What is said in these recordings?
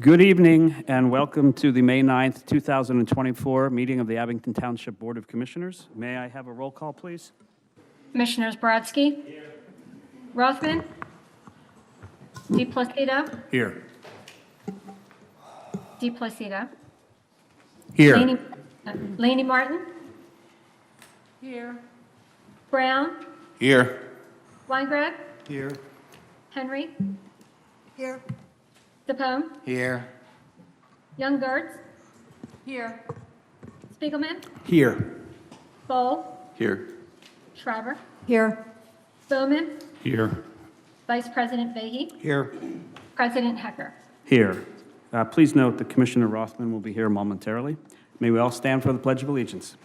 Good evening and welcome to the May 9th, 2024 meeting of the Abington Township Board of Commissioners. May I have a roll call, please? Commissioners Brodsky. Here. Rothman. DePlacido. Here. DePlacido. Here. Laney Martin. Here. Brown. Here. Weingrab. Here. Henry. Here. DePome. Here. Young Gertz. Here. Spiegelman. Here. Bowl. Here. Schreiber. Here. Bowman. Here. Vice President Fahey. Here. President Hecker. Here. Please note that Commissioner Rothman will be here momentarily. May we all stand for the Pledge of Allegiance.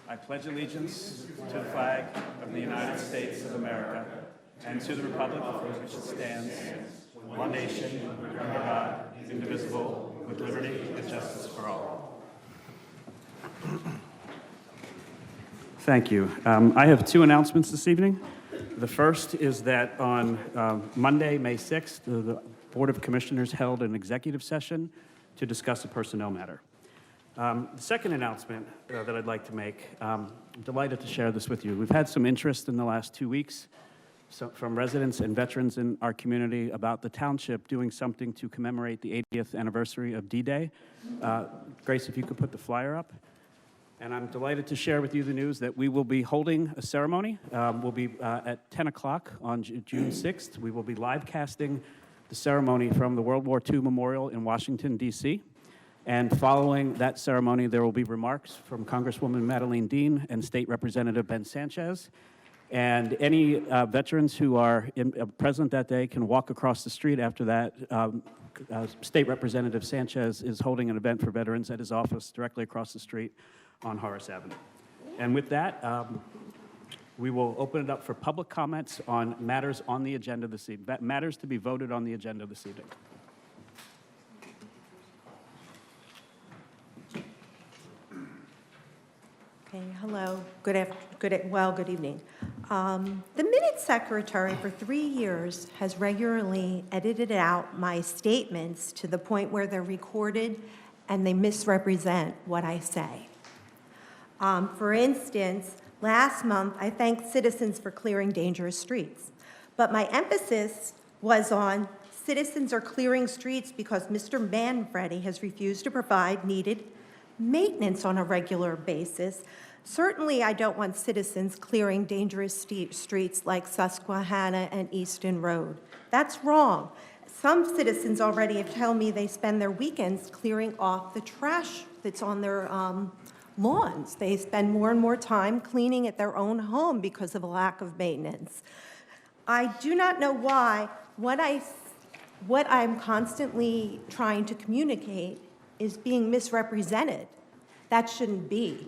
I pledge allegiance to the flag of the United States of America and to the republic for which it stands, one nation, under God, indivisible, with liberty and justice for all. Thank you. I have two announcements this evening. The first is that on Monday, May 6th, the Board of Commissioners held an executive session to discuss a personnel matter. The second announcement that I'd like to make, I'm delighted to share this with you. We've had some interest in the last 2 weeks from residents and veterans in our community about the township doing something to commemorate the 80th anniversary of D-Day. Grace, if you could put the flyer up. And I'm delighted to share with you the news that we will be holding a ceremony. We'll be at 10 o'clock on June 6th. We will be live casting the ceremony from the World War II Memorial in Washington, D.C. And following that ceremony, there will be remarks from Congresswoman Madeleine Dean and State Representative Ben Sanchez. And any veterans who are present that day can walk across the street after that. State Representative Sanchez is holding an event for veterans at his office directly across the street on Horace Avenue. And with that, we will open it up for public comments on matters on the agenda this evening, matters to be voted on the agenda this evening. Okay, hello. Good evening. The Minutes Secretary for 3 years has regularly edited out my statements to the point where they're recorded and they misrepresent what I say. For instance, last month, I thanked citizens for clearing dangerous streets, but my emphasis was on citizens are clearing streets because Mr. Manfredi has refused to provide needed maintenance on a regular basis. Certainly, I don't want citizens clearing dangerous streets like Susquehanna and Easton Road. That's wrong. Some citizens already have told me they spend their weekends clearing off the trash that's on their lawns. They spend more and more time cleaning at their own home because of a lack of maintenance. I do not know why what I'm constantly trying to communicate is being misrepresented. That shouldn't be.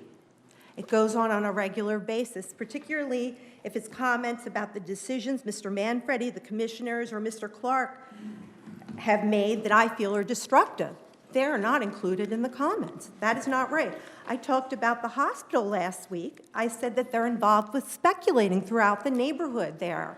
It goes on a regular basis, particularly if it's comments about the decisions Mr. Manfredi, the commissioners, or Mr. Clark have made that I feel are destructive. They're not included in the comments. That is not right. I talked about the hospital last week. I said that they're involved with speculating throughout the neighborhood there.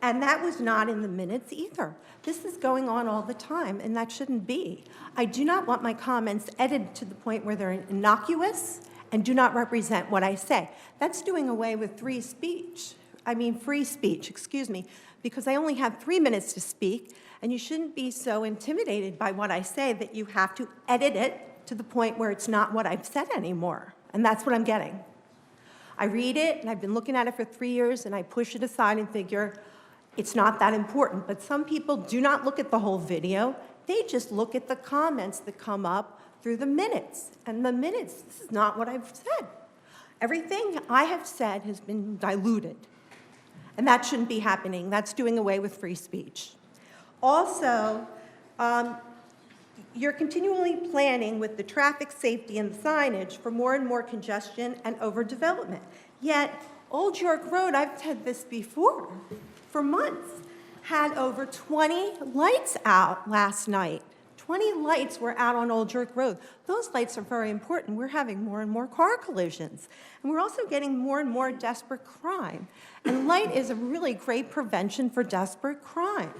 And that was not in the minutes either. This is going on all the time, and that shouldn't be. I do not want my comments edited to the point where they're innocuous and do not represent what I say. That's doing away with free speech, because I only have 3 minutes to speak, and you shouldn't be so intimidated by what I say that you have to edit it to the point where it's not what I've said anymore, and that's what I'm getting. I read it, and I've been looking at it for 3 years, and I push it aside and figure, it's not that important, but some people do not look at the whole video. They just look at the comments that come up through the minutes. And the minutes, this is not what I've said. Everything I have said has been diluted. And that shouldn't be happening. That's doing away with free speech. Also, you're continually planning with the traffic safety and signage for more and more congestion and overdevelopment. Yet, Old York Road, I've said this before, for months, had over 20 lights out last night. 20 lights were out on Old York Road. Those lights are very important. We're having more and more car collisions. And we're also getting more and more desperate crime. And light is a really great prevention for desperate crime.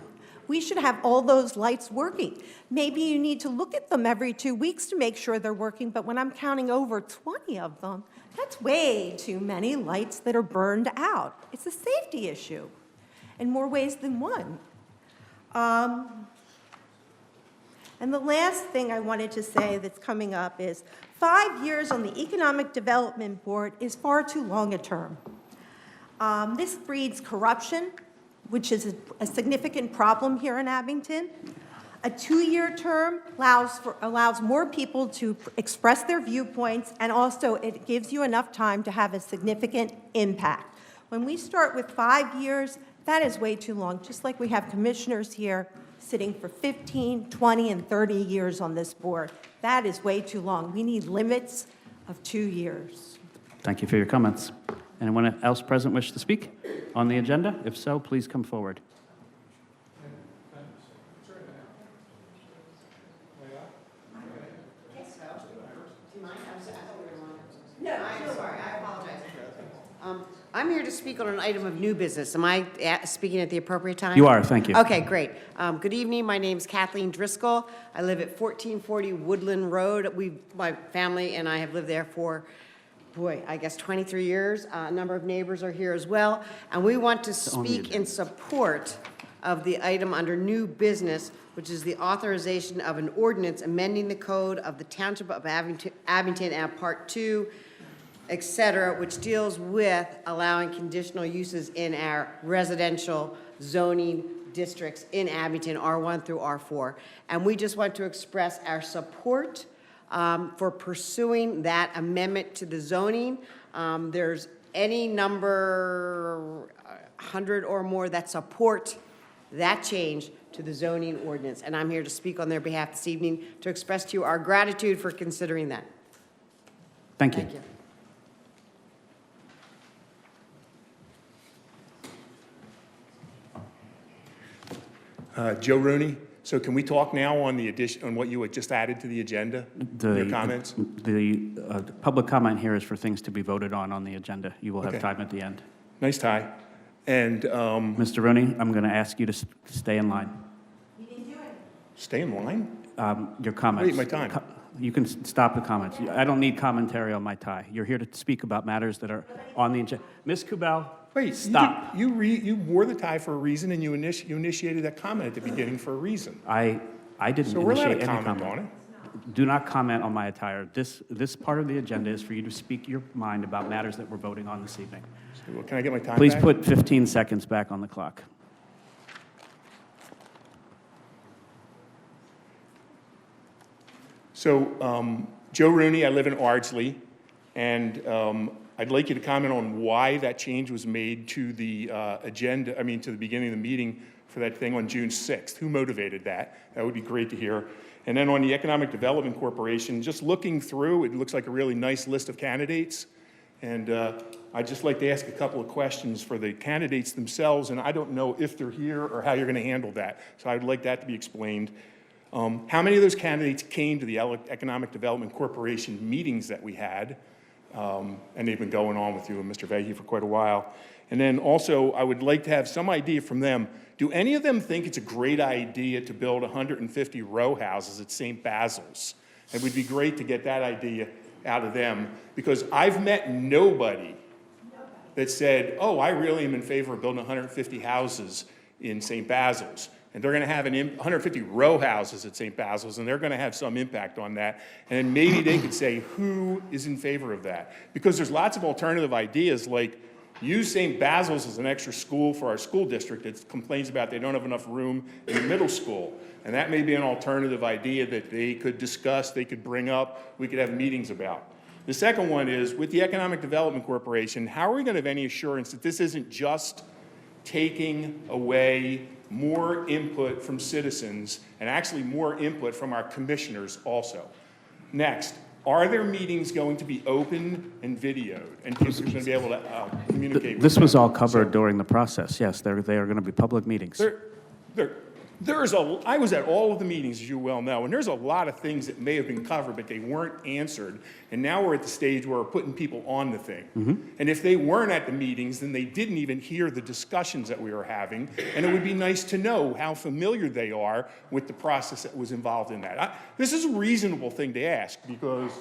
we should have all those lights working. Maybe you need to look at them every 2 weeks to make sure they're working, but when I'm counting over 20 of them, that's way too many lights that are burned out. It's a safety issue in more ways than one. And the last thing I wanted to say that's coming up is 5 years on the Economic Development Board is far too long a term. This breeds corruption, which is a significant problem here in Abington. A 2-year term allows more people to express their viewpoints, and also it gives you enough time to have a significant impact. When we start with 5 years, that is way too long, just like we have commissioners here sitting for 15, 20, and 30 years on this board. That is way too long. We need limits of 2 years. Thank you for your comments. Anyone else present wish to speak on the agenda? If so, please come forward. I'm here to speak on an item of new business. Am I speaking at the appropriate time? You are, thank you. Okay, great. Good evening. My name's Kathleen Driscoll. I live at 1440 Woodland Road. My family and I have lived there for, I guess 23 years. A number of neighbors are here as well. And we want to speak in support of the item under new business, which is the authorization of an ordinance amending the code of the Township of Abington and Part 2, et cetera, which deals with allowing conditional uses in our residential zoning districts in Abington, R1 through R4. And we just want to express our support for pursuing that amendment to the zoning. There's any number, 100 or more, that support that change to the zoning ordinance. And I'm here to speak on their behalf this evening to express to you our gratitude for considering that. Thank you. Thank you. Joe Rooney. So can we talk now on the addition, on what you had just added to the agenda? Your comments? The public comment here is for things to be voted on the agenda. You will have Okay. time at the end. Nice tie. And Mr. Rooney, I'm going to ask you to stay in line. stay in line? Your comments. Wait, my time. You can stop the comments. I don't need commentary on my tie. You're here to speak about matters that are on the agenda. Ms. Kubel, Wait, stop. you wore the tie for a reason, and you initiated that comment at the beginning for a reason. I didn't So we're allowed initiate to any comment comment. on it. Do not comment on my attire. This part of the agenda is for you to speak your mind about matters that we're voting on this evening. So, well, can I get my time Please back? put 15 seconds back on the clock. So, Joe Rooney, I live in Ardsley, and I'd like you to comment on why that change was made to the agenda, to the beginning of the meeting for that thing on June 6th. Who motivated that? That would be great to hear. And then on the Economic Development Corporation, just looking through, it looks like a really nice list of candidates. And I'd just like to ask a couple of questions for the candidates themselves, and I don't know if they're here or how you're going to handle that. So I'd like that to be explained. How many of those candidates came to the Economic Development Corporation meetings that we had? And they've been going on with you and Mr. Vahey for quite a while. And then also, I would like to have some idea from them. Do any of them think it's a great idea to build 150 row houses at St. Basil's? It would be great to get that idea out of them, because I've met nobody that said, oh, I really am in favor of building 150 houses in St. Basil's. And they're going to have 150 row houses at St. Basil's, and they're going to have some impact on that. And maybe they could say, who is in favor of that? Because there's lots of alternative ideas, like use St. Basil's as an extra school for our school district that complains about they don't have enough room in the middle school. And that may be an alternative idea that they could discuss, they could bring up, we could have meetings about. The second one is, with the Economic Development Corporation, how are we going to have any assurance that this isn't just taking away more input from citizens and actually more input from our commissioners also? Next, are their meetings going to be open and videoed, and people are going to be able to communicate with This was them? all covered during the process. Yes, they are going to be public meetings. They're I was at all of the meetings, as you well know, and there's a lot of things that may have been covered, but they weren't answered. And now we're at the stage where we're putting people on the thing. And if they weren't at the meetings, then they didn't even hear the discussions that we were having. And it would be nice to know how familiar they are with the process that was involved in that. This is a reasonable thing to ask, because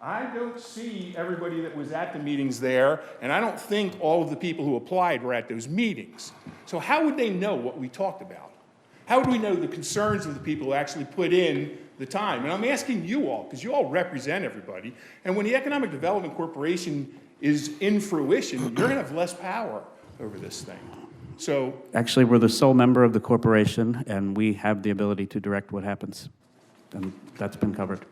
I don't see everybody that was at the meetings there, and I don't think all of the people who applied were at those meetings. So how would they know what we talked about? How would we know the concerns of the people who actually put in the time? And I'm asking you all, because you all represent everybody. And when the Economic Development Corporation is in fruition, you're going to have less power over this thing. So Actually, we're the sole member of the corporation, and we have the ability to direct what happens. And that's been covered.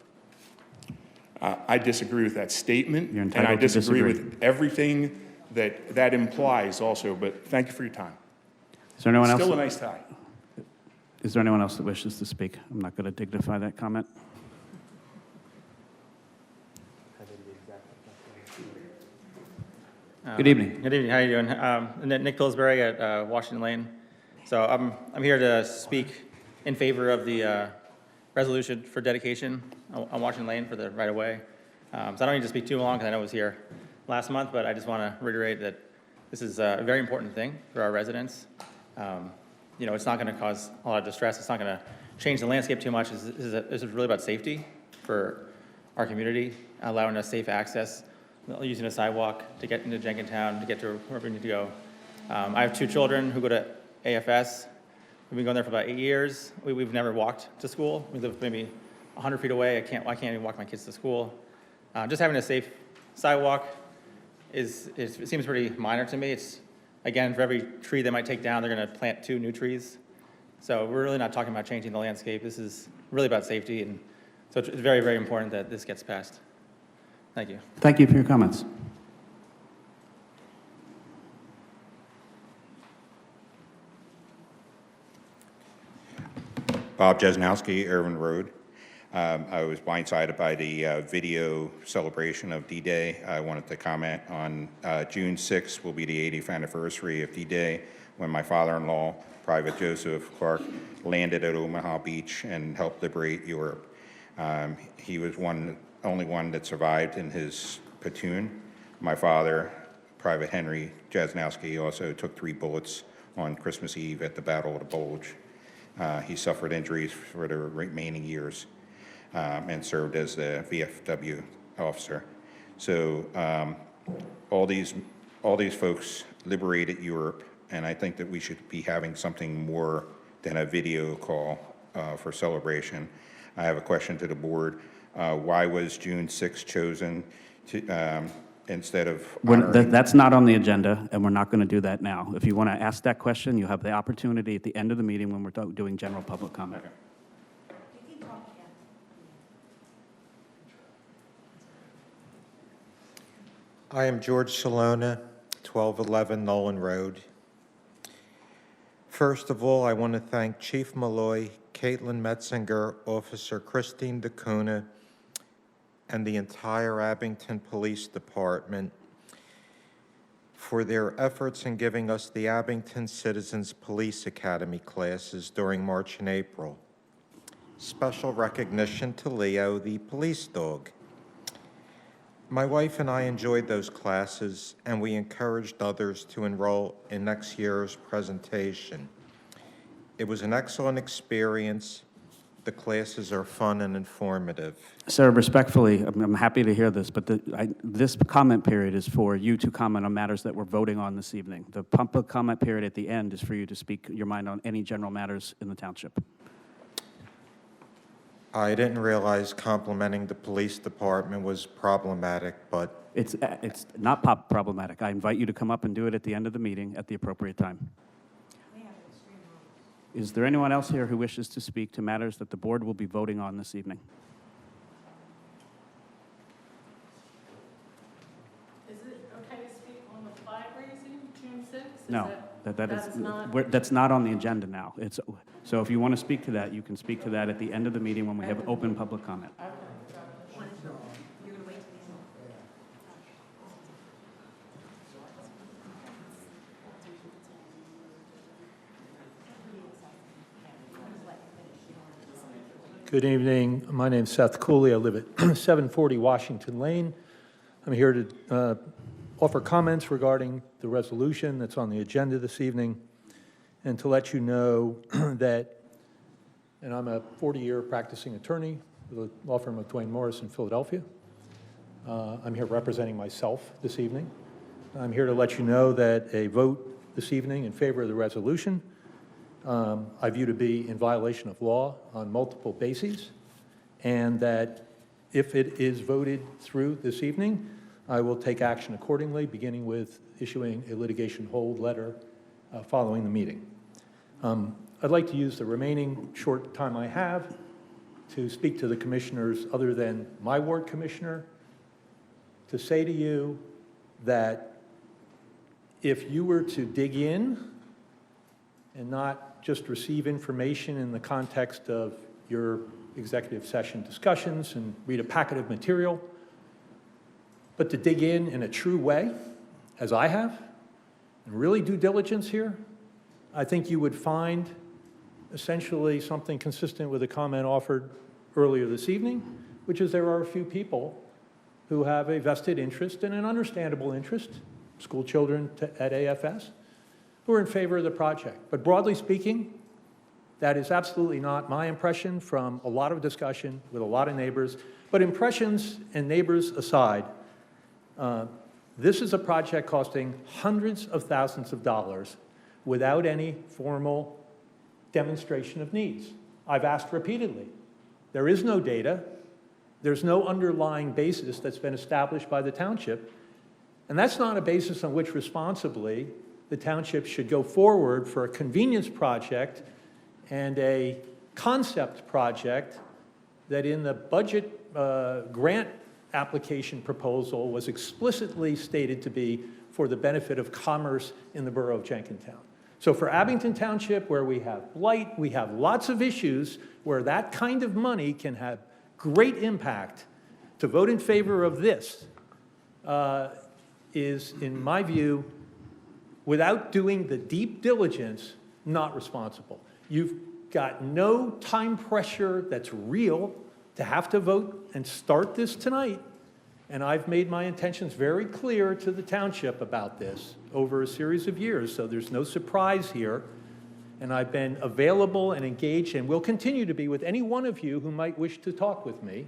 I disagree with that statement. You're and entitled I to disagree disagree. with everything that implies also. But thank you for your time. Is there anyone else? Still a nice tie. Is there anyone else that wishes to speak? I'm not going to dignify that comment. Good evening. Good evening. How are you doing? Nick Pillsbury at Washington Lane. So I'm here to speak in favor of the resolution for dedication on Washington Lane for the right-of-way. So I don't need to speak too long because I know it was here last month, but I just want to reiterate that this is a very important thing for our residents. You know, it's not going to cause a lot of distress. It's not going to change the landscape too much. This is really about safety for our community, allowing us safe access, using a sidewalk to get into Jenkintown, to get to wherever we need to go. I have 2 children who go to AFS. We've been going there for about 8 years. We've never walked to school. We live maybe 100 feet away. I can't even walk my kids to school. Just having a safe sidewalk it seems pretty minor to me. It's, again, for every tree they might take down, they're going to plant 2 new trees. So we're really not talking about changing the landscape. This is really about safety, and so it's very, very important that this gets passed. Thank you. Thank you for your comments. Bob Jesnowski, Irvin Road. I was blindsided by the video celebration of D-Day. I wanted to comment on June 6th will be the 80th anniversary of D-Day, when my father-in-law, Private Joseph Clark, landed at Omaha Beach and helped liberate Europe. He was only one that survived in his platoon. My father, Private Henry Jesnowski, also took 3 bullets on Christmas Eve at the Battle of the Bulge. He suffered injuries for the remaining years and served as the VFW officer. So all these folks liberated Europe, and I think that we should be having something more than a video call for celebration. I have a question to the board. Why was June 6th chosen to, instead of honoring... That's not on the agenda, and we're not going to do that now. If you want to ask that question, you have the opportunity at the end of the meeting when we're doing general public comment. I am George Salona, 1211 Nolan Road. First of all, I want to thank Chief Malloy, Caitlin Metzinger, Officer Christine DeCuna, and the entire Abington Police Department for their efforts in giving us the Abington Citizens Police Academy classes during March and April. Special recognition to Leo, the police dog. My wife and I enjoyed those classes, and we encouraged others to enroll in next year's presentation. It was an excellent experience. The classes are fun and informative. Sir, respectfully, I'm happy to hear this, but this comment period is for you to comment on matters that we're voting on this evening. The public comment period at the end is for you to speak your mind on any general matters in the township. I didn't realize complimenting the police department was problematic, but It's not problematic. I invite you to come up and do it at the end of the meeting at the appropriate time. Is there anyone else here who wishes to speak to matters that the board will be voting on this evening? Is it okay to speak on the flag raising, June 6th? No, That is not? that's not on the agenda now. So if you want to speak to that, you can speak to that at the end of the meeting when we have open public comment. Good evening. My name's Seth Cooley. I live at 740 Washington Lane. I'm here to offer comments regarding the resolution that's on the agenda this evening, and to let you know that, and I'm a 40-year practicing attorney with the law firm of Duane Morris in Philadelphia. I'm here representing myself this evening. I'm here to let you know that a vote this evening in favor of the resolution I view to be in violation of law on multiple bases, and that if it is voted through this evening, I will take action accordingly, beginning with issuing a litigation hold letter following the meeting. I'd like to use the remaining short time I have to speak to the commissioners other than my ward commissioner, to say to you that if you were to dig in and not just receive information in the context of your executive session discussions and read a packet of material, but to dig in a true way, as I have, and really do diligence here, I think you would find essentially something consistent with a comment offered earlier this evening, which is there are a few people who have a vested interest and an understandable interest, school children at AFS, who are in favor of the project. But broadly speaking, that is absolutely not my impression from a lot of discussion with a lot of neighbors. But impressions and neighbors aside, this is a project costing hundreds of thousands of dollars without any formal demonstration of needs. I've asked repeatedly. There is no data. There's no underlying basis that's been established by the township. And that's not a basis on which responsibly the township should go forward for a convenience project and a concept project that in the budget grant application proposal was explicitly stated to be for the benefit of commerce in the borough of Jenkintown. So for Abington Township, where we have blight, we have lots of issues where that kind of money can have great impact, to vote in favor of this is, in my view, without doing the deep diligence, not responsible. You've got no time pressure that's real to have to vote and start this tonight. And I've made my intentions very clear to the township about this over a series of years, so there's no surprise here. And I've been available and engaged and will continue to be with any one of you who might wish to talk with me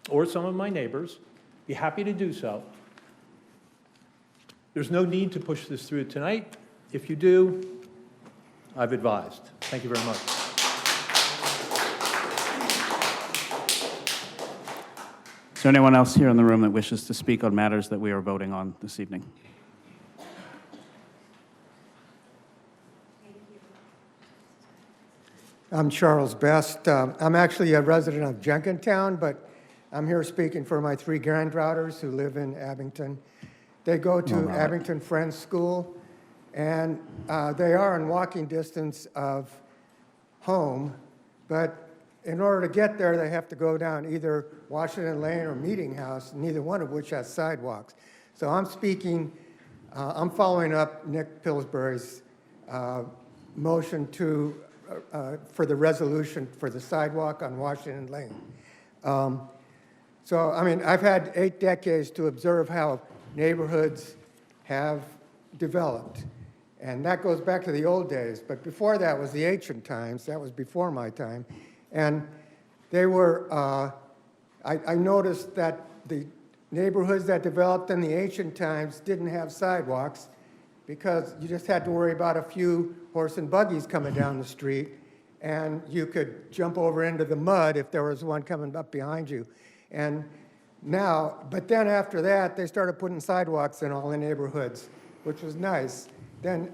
or some of my neighbors. Be happy to do so. There's no need to push this through tonight. If you do, I've advised. Thank you very much. Is there anyone else here in the room that wishes to speak on matters that we are voting on this evening? I'm Charles Best. I'm actually a resident of Jenkintown, but I'm here speaking for my three granddaughters who live in Abington. They go to Abington Friends School, and they are in walking distance of home, but in order to get there, they have to go down either Washington Lane or Meeting House, neither one of which has sidewalks. So I'm speaking, I'm following up Nick Pillsbury's motion for the resolution for the sidewalk on Washington Lane. So, I mean, I've had 8 decades to observe how neighborhoods have developed. And that goes back to the old days. But before that was the ancient times. That was before my time. And they were, I noticed that the neighborhoods that developed in the ancient times didn't have sidewalks because you just had to worry about a few horse and buggies coming down the street, and you could jump over into the mud if there was one coming up behind you. And now, but then after that, they started putting sidewalks in all the neighborhoods, which was nice. Then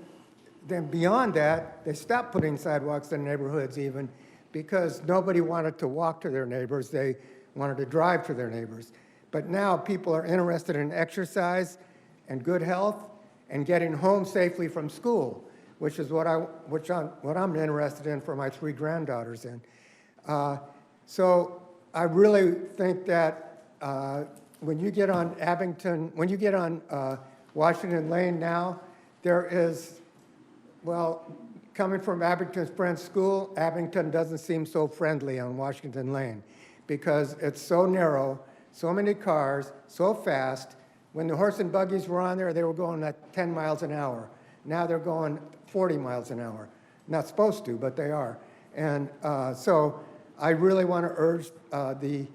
beyond that, they stopped putting sidewalks in neighborhoods even because nobody wanted to walk to their neighbors. They wanted to drive to their neighbors. But now people are interested in exercise and good health and getting home safely from school, which is what I'm interested in for my 3 granddaughters in. So I really think that when you get on Washington Lane now, there is, well, coming from Abington Friends School, Abington doesn't seem so friendly on Washington Lane because it's so narrow, so many cars, so fast. When the horse and buggies were on there, they were going at 10 miles an hour. Now they're going 40 miles an hour. Not supposed to, but they are. And so I really want to urge the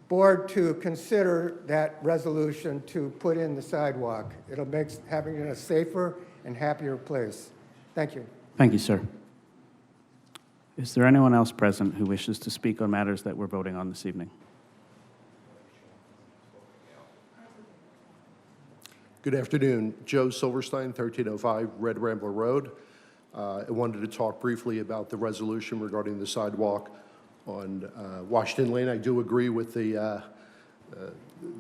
board to consider that resolution to put in the sidewalk. It'll make Abington a safer and happier place. Thank you. Thank you, sir. Is there anyone else present who wishes to speak on matters that we're voting on this evening? Good afternoon. Joe Silverstein, 1305 Red Rambler Road. I wanted to talk briefly about the resolution regarding the sidewalk on Washington Lane. I do agree with the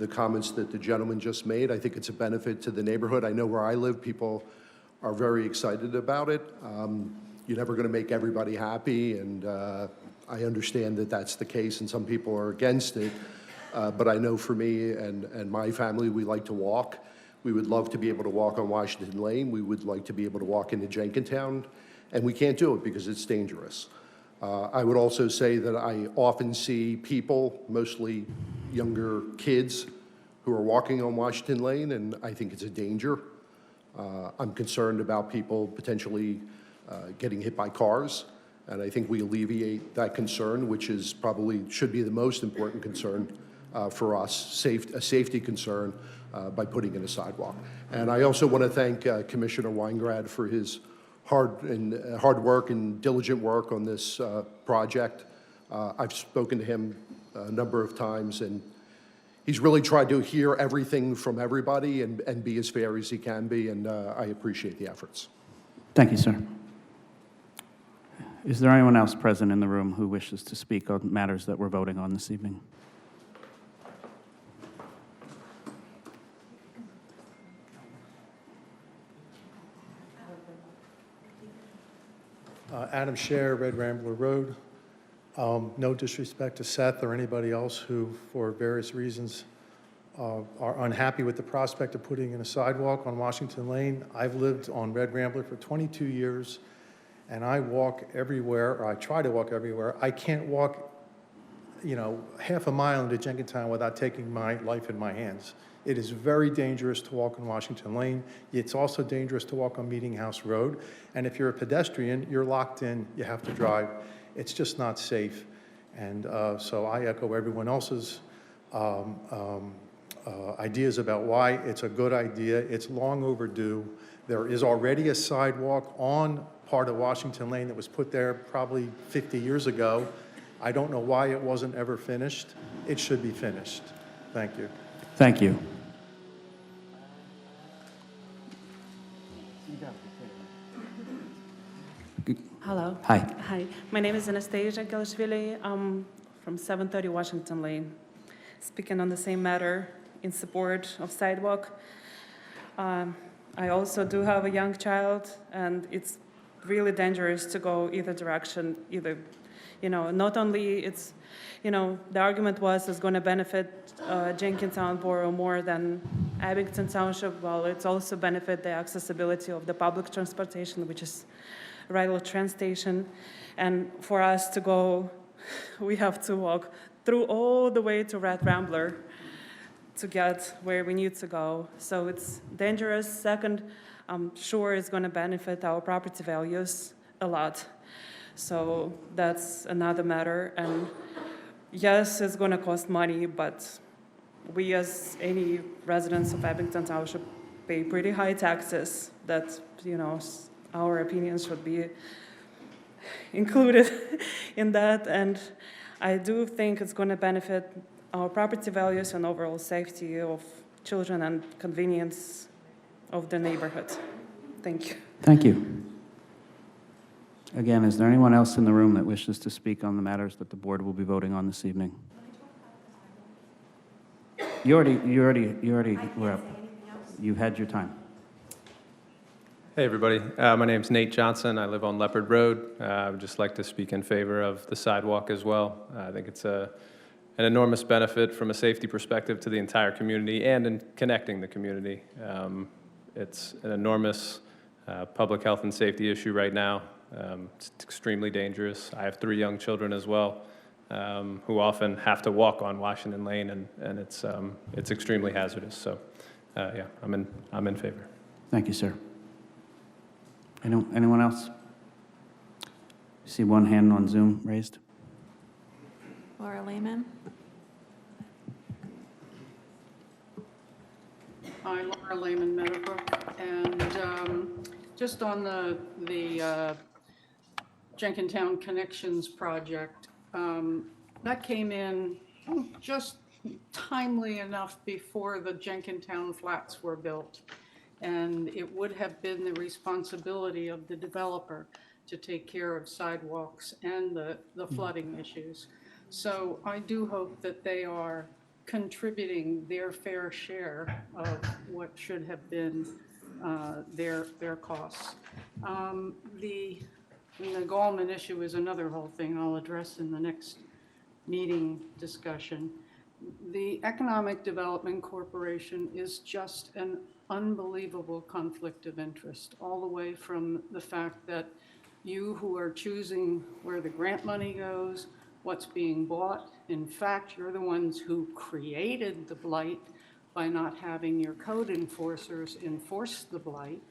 comments that the gentleman just made. I think it's a benefit to the neighborhood. I know where I live, people are very excited about it. You're never going to make everybody happy, and I understand that that's the case, and some people are against it. But I know for me and my family, we like to walk. We would love to be able to walk on Washington Lane. We would like to be able to walk into Jenkintown, and we can't do it because it's dangerous. I would also say that I often see people, mostly younger kids, who are walking on Washington Lane, and I think it's a danger. I'm concerned about people potentially getting hit by cars, and I think we alleviate that concern, which is probably should be the most important concern for us, a safety concern, by putting in a sidewalk. And I also want to thank Commissioner Weingrad for his hard work and diligent work on this project. I've spoken to him a number of times, and he's really tried to hear everything from everybody and be as fair as he can be, and I appreciate the efforts. Thank you, sir. Is there anyone else present in the room who wishes to speak on matters that we're voting on this evening? Adam Scher, Red Rambler Road. No disrespect to Seth or anybody else who, for various reasons, are unhappy with the prospect of putting in a sidewalk on Washington Lane. I've lived on Red Rambler for 22 years, and I walk everywhere, or I try to walk everywhere. I can't walk, half a mile into Jenkintown without taking my life in my hands. It is very dangerous to walk on Washington Lane. It's also dangerous to walk on Meeting House Road. And if you're a pedestrian, you're locked in, you have to drive. It's just not safe. And so I echo everyone else's ideas about why it's a good idea. It's long overdue. There is already a sidewalk on part of Washington Lane that was put there probably 50 years ago. I don't know why it wasn't ever finished. It should be finished. Thank you. Thank you. Hello. Hi. Hi. My name is Anastasia Gelashvili. I'm from 730 Washington Lane. Speaking on the same matter in support of sidewalk. I also do have a young child, and it's really dangerous to go either direction, not only it's, the argument was it's going to benefit Jenkintown Borough more than Abington Township. Well, it's also benefit the accessibility of the public transportation, which is Rydell train station. And for us to go, we have to walk through all the way to Red Rambler to get where we need to go. So it's dangerous. Second, I'm sure it's going to benefit our property values a lot. So that's another matter. And yes, it's going to cost money, but we as any residents of Abington Township pay pretty high taxes that, our opinions should be included in that. And I do think it's going to benefit our property values and overall safety of children and convenience of the neighborhood. Thank you. Thank you. Again, is there anyone else in the room that wishes to speak on the matters that the board will be voting on this evening? You already were up. You had your time. Hey, everybody. My name's Nate Johnson. I live on Leopard Road. I would just like to speak in favor of the sidewalk as well. I think it's an enormous benefit from a safety perspective to the entire community and in connecting the community. It's an enormous public health and safety issue right now. It's extremely dangerous. I have 3 young children as well, who often have to walk on Washington Lane, and it's extremely hazardous. So, yeah, I'm in favor. Thank you, sir. Anyone else? See one hand on Zoom raised? Laura Lehman. Hi, Laura Lehman, Meadowbrook. And just on the Jenkintown Connections project, that came in just timely enough before the Jenkintown flats were built. And it would have been the responsibility of the developer to take care of sidewalks and the flooding issues. So I do hope that they are contributing their fair share of what should have been their costs. The Gallman issue is another whole thing I'll address in the next meeting discussion. The Economic Development Corporation is just an unbelievable conflict of interest, all the way from the fact that you who are choosing where the grant money goes, what's being bought. In fact, you're the ones who created the blight by not having your code enforcers enforce the blight.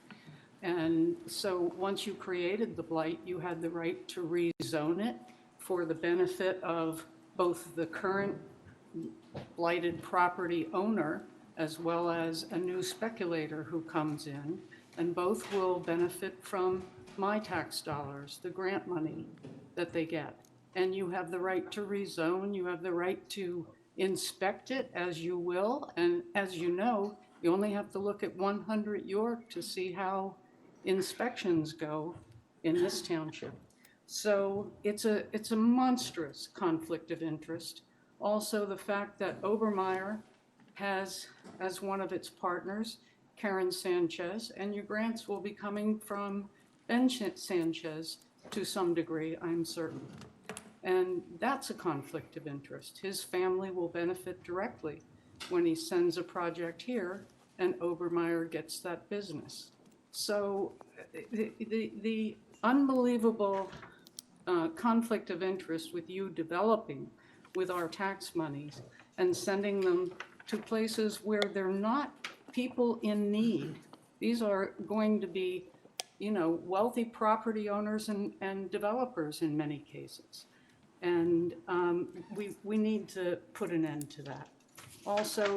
And so once you created the blight, you had the right to rezone it for the benefit of both the current blighted property owner as well as a new speculator who comes in, and both will benefit from my tax dollars, the grant money that they get. And you have the right to rezone, you have the right to inspect it as you will, and as you know, you only have to look at 100 York to see how inspections go in this township. So it's a monstrous conflict of interest. Also, the fact that Obermeyer has as one of its partners Karen Sanchez, and your grants will be coming from Ben Sanchez to some degree, I'm certain. And that's a conflict of interest. His family will benefit directly when he sends a project here and Obermeyer gets that business. So the unbelievable conflict of interest with you developing with our tax monies and sending them to places where they're not people in need. These are going to be, wealthy property owners and developers in many cases. And we need to put an end to that. Also,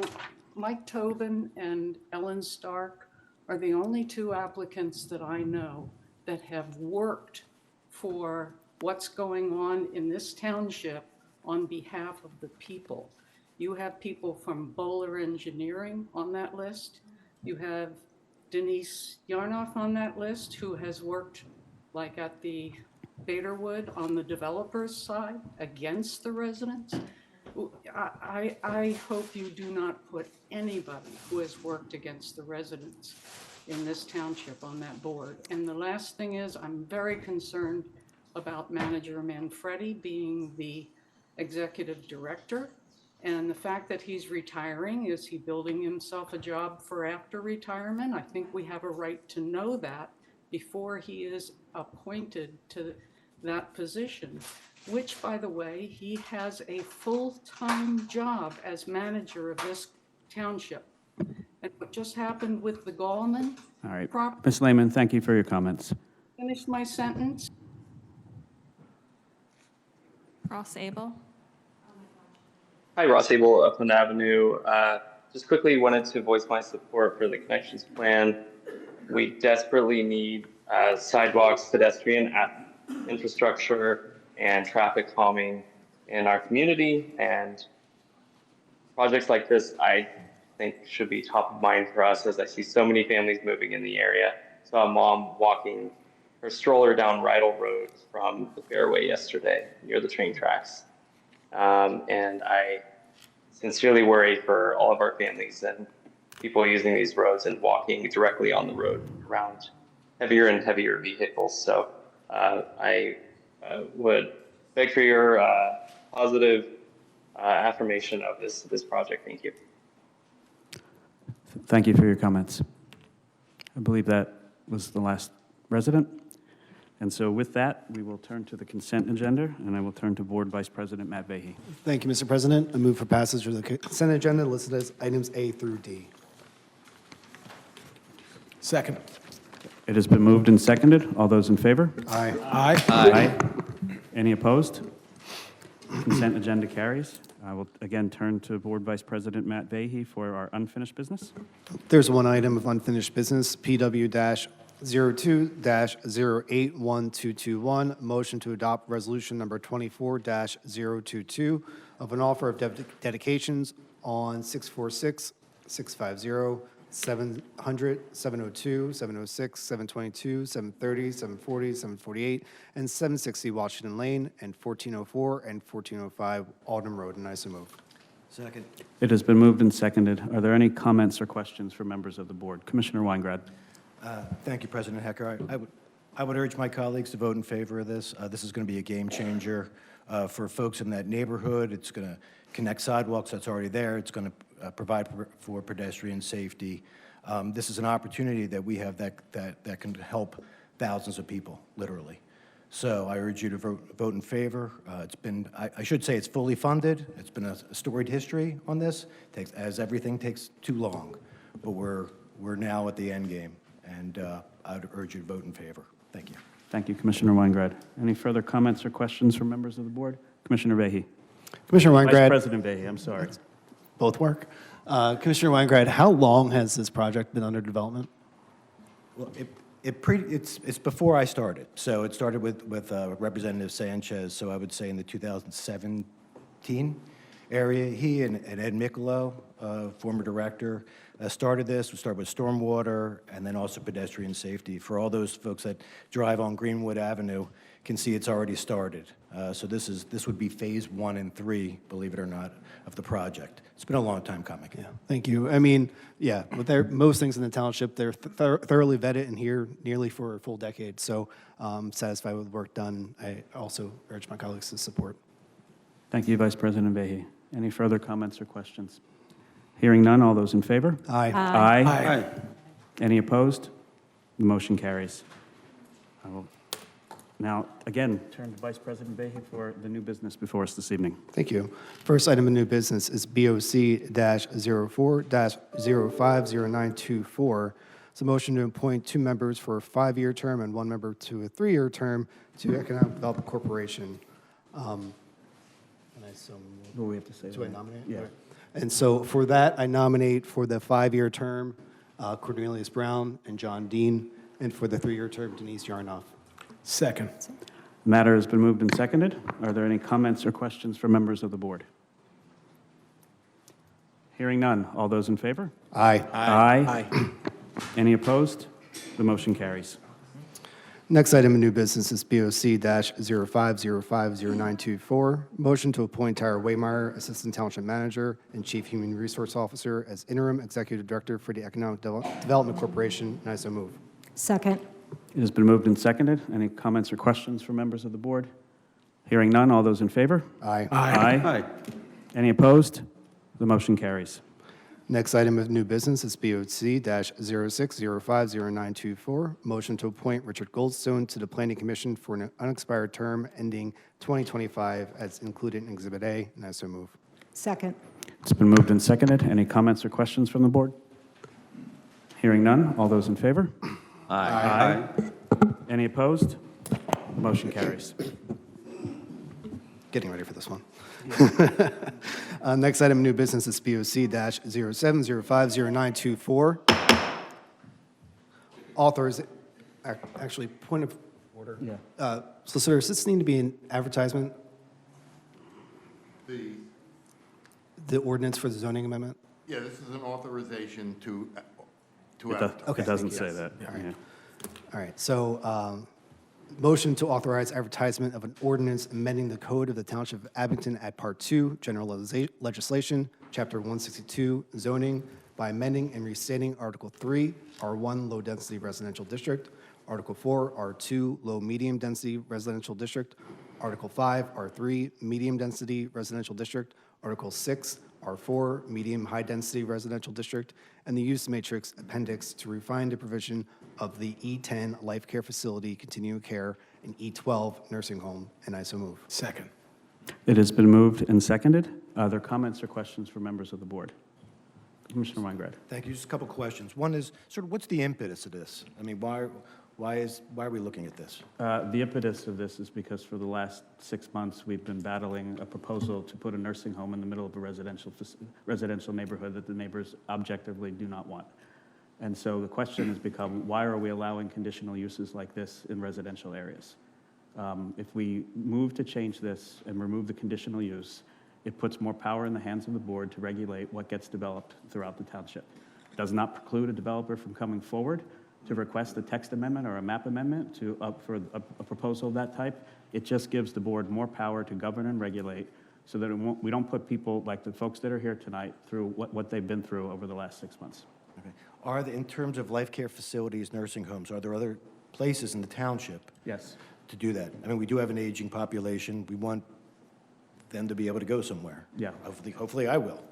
Mike Tobin and Ellen Stark are the only 2 applicants that I know that have worked for what's going on in this township on behalf of the people. You have people from Bowler Engineering on that list. You have Denise Yarnoff on that list, who has worked like at the Baderwood on the developer's side against the residents. I hope you do not put anybody who has worked against the residents in this township on that board. And the last thing is, I'm very concerned about Manager Manfredi being the executive director. And the fact that he's retiring, is he building himself a job for after retirement? I think we have a right to know that before he is appointed to that position, which, by the way, he has a full-time job as manager of this township. And what just happened with the Gallman All right. property, Ms. Lehman, thank you for your comments. finish my sentence. Ross Abel. Hi, Ross Abel, Upland Avenue. Just quickly wanted to voice my support for the Connections Plan. We desperately need sidewalks, pedestrian infrastructure, and traffic calming in our community. And projects like this, I think, should be top of mind for us, as I see so many families moving in the area. Saw a mom walking her stroller down Rydell Road from the fairway yesterday near the train tracks. And I sincerely worry for all of our families and people using these roads and walking directly on the road around heavier and heavier vehicles. So I would beg for your positive affirmation of this project. Thank you. Thank you for your comments. I believe that was the last resident. And so with that, we will turn to the consent agenda, and I will turn to Board Vice President Matt Vahey. Thank you, Mr. President. I move for passage of the consent agenda listed as items A through D. Second. It has been moved and seconded. All those in favor? Aye. Aye. Any opposed? Consent agenda carries. I will again turn to Board Vice President Matt Vahey for our unfinished business. There's one item of unfinished business, PW-02-081221, motion to adopt resolution number 24-022 of an offer of dedications on 646, 650, 700, 702, 706, 722, 730, 740, 748, and 760 Washington Lane, and 1404 and 1405 Alden Road, and I so move. Second. It has been moved and seconded. Are there any comments or questions for members of the board? Commissioner Weingrad. Thank you, President Hecker. I would urge my colleagues to vote in favor of this. This is going to be a game changer for folks in that neighborhood. It's going to connect sidewalks that's already there. It's going to provide for pedestrian safety. This is an opportunity that we have that can help thousands of people, literally. So I urge you to vote in favor. It's been, I should say it's fully funded. It's been a storied history on this, as everything takes too long. But we're now at the end game, and I would urge you to vote in favor. Thank you. Thank you, Commissioner Weingrad. Any further comments or questions from members of the board? Commissioner Vahey. Commissioner Weingrad. Vice President Vahey, I'm sorry. Both work. Commissioner Weingrad, how long has this project been under development? Well, it's before I started. So it started with Representative Sanchez, so I would say in the 2017 area. He and Ed Michelo, former director, started this. We started with stormwater and then also pedestrian safety. For all those folks that drive on Greenwood Avenue, can see it's already started. So this would be phase 1 and 3, believe it or not, of the project. It's been a long time coming. Yeah, thank you. I mean, yeah, with most things in the township, they're thoroughly vetted and here nearly for a full decade. So satisfied with the work done. I also urge my colleagues to support. Thank you, Vice President Vahey. Any further comments or questions? Hearing none, all those in favor? Aye. Aye. Any opposed? The motion carries. I will now, again, turn to Vice President Vahey for the new business before us this evening. Thank you. First item of new business is BOC-04-050924. It's a motion to appoint 2 members for a 5-year term and 1 member to a 3-year term to Economic Development Corporation. And I so What do we have to say? Do I nominate? Yeah. And so for that, I nominate for the 5-year term Cornelius Brown and John Dean, and for the 3-year term Denise Yarnoff. Second. The matter has been moved and seconded. Are there any comments or questions from members of the board? Hearing none. All those in favor? Aye. Aye. Any opposed? The motion carries. Next item of new business is BOC-05050924. Motion to appoint Tyra Waymeyer, Assistant Township Manager and Chief Human Resource Officer, as Interim Executive Director for the Economic Development Corporation, and I so move. Second. It has been moved and seconded. Any comments or questions from members of the board? Hearing none. All those in favor? Aye. Aye. Any opposed? The motion carries. Next item of new business is BOC-06050924. Motion to appoint Richard Goldstone to the Planning Commission for an unexpired term ending 2025 as included in Exhibit A, and I so move. Second. It's been moved and seconded. Any comments or questions from the board? Hearing none. All those in favor? Aye. Any opposed? The motion carries. Getting ready for this one. Next item of new business is BOC-07050924. Actually, point of order. Yeah. Solicitor, does this need to be an advertisement? The ordinance for the zoning amendment? Yeah, this is an authorization to It doesn't say that. Yeah. All right, so motion to authorize advertisement of an ordinance amending the code of the Township of Abington at Part 2, General Legislation, Chapter 162, Zoning, by amending and restating Article 3, R1, Low Density Residential District, Article 4, R2, Low Medium Density Residential District, Article 5, R3, Medium Density Residential District, Article 6, R4, medium high-density residential district, and the use matrix appendix to refine the provision of the E10 life care facility, continuing care, and E12 nursing home, and I so move. Second. It has been moved and seconded. Are there comments or questions from members of the board? Commissioner Weingrad. Thank you. Just a couple questions. One is, sort of, what's the impetus of this? I mean, why are we looking at this? The impetus of this is because for the last 6 months, we've been battling a proposal to put a nursing home in the middle of a residential neighborhood that the neighbors objectively do not want. And so the question has become, why are we allowing conditional uses like this in residential areas? If we move to change this and remove the conditional use, it puts more power in the hands of the board to regulate what gets developed throughout the township. It does not preclude a developer from coming forward to request a text amendment or a map amendment for a proposal of that type. It just gives the board more power to govern and regulate so that we don't put people like the folks that are here tonight through what they've been through over the last 6 months. Okay. In terms of life care facilities, nursing homes, are there other places in the township? Yes. To do that? I mean, we do have an aging population. We want them to be able to go somewhere. Yeah. Hopefully I will.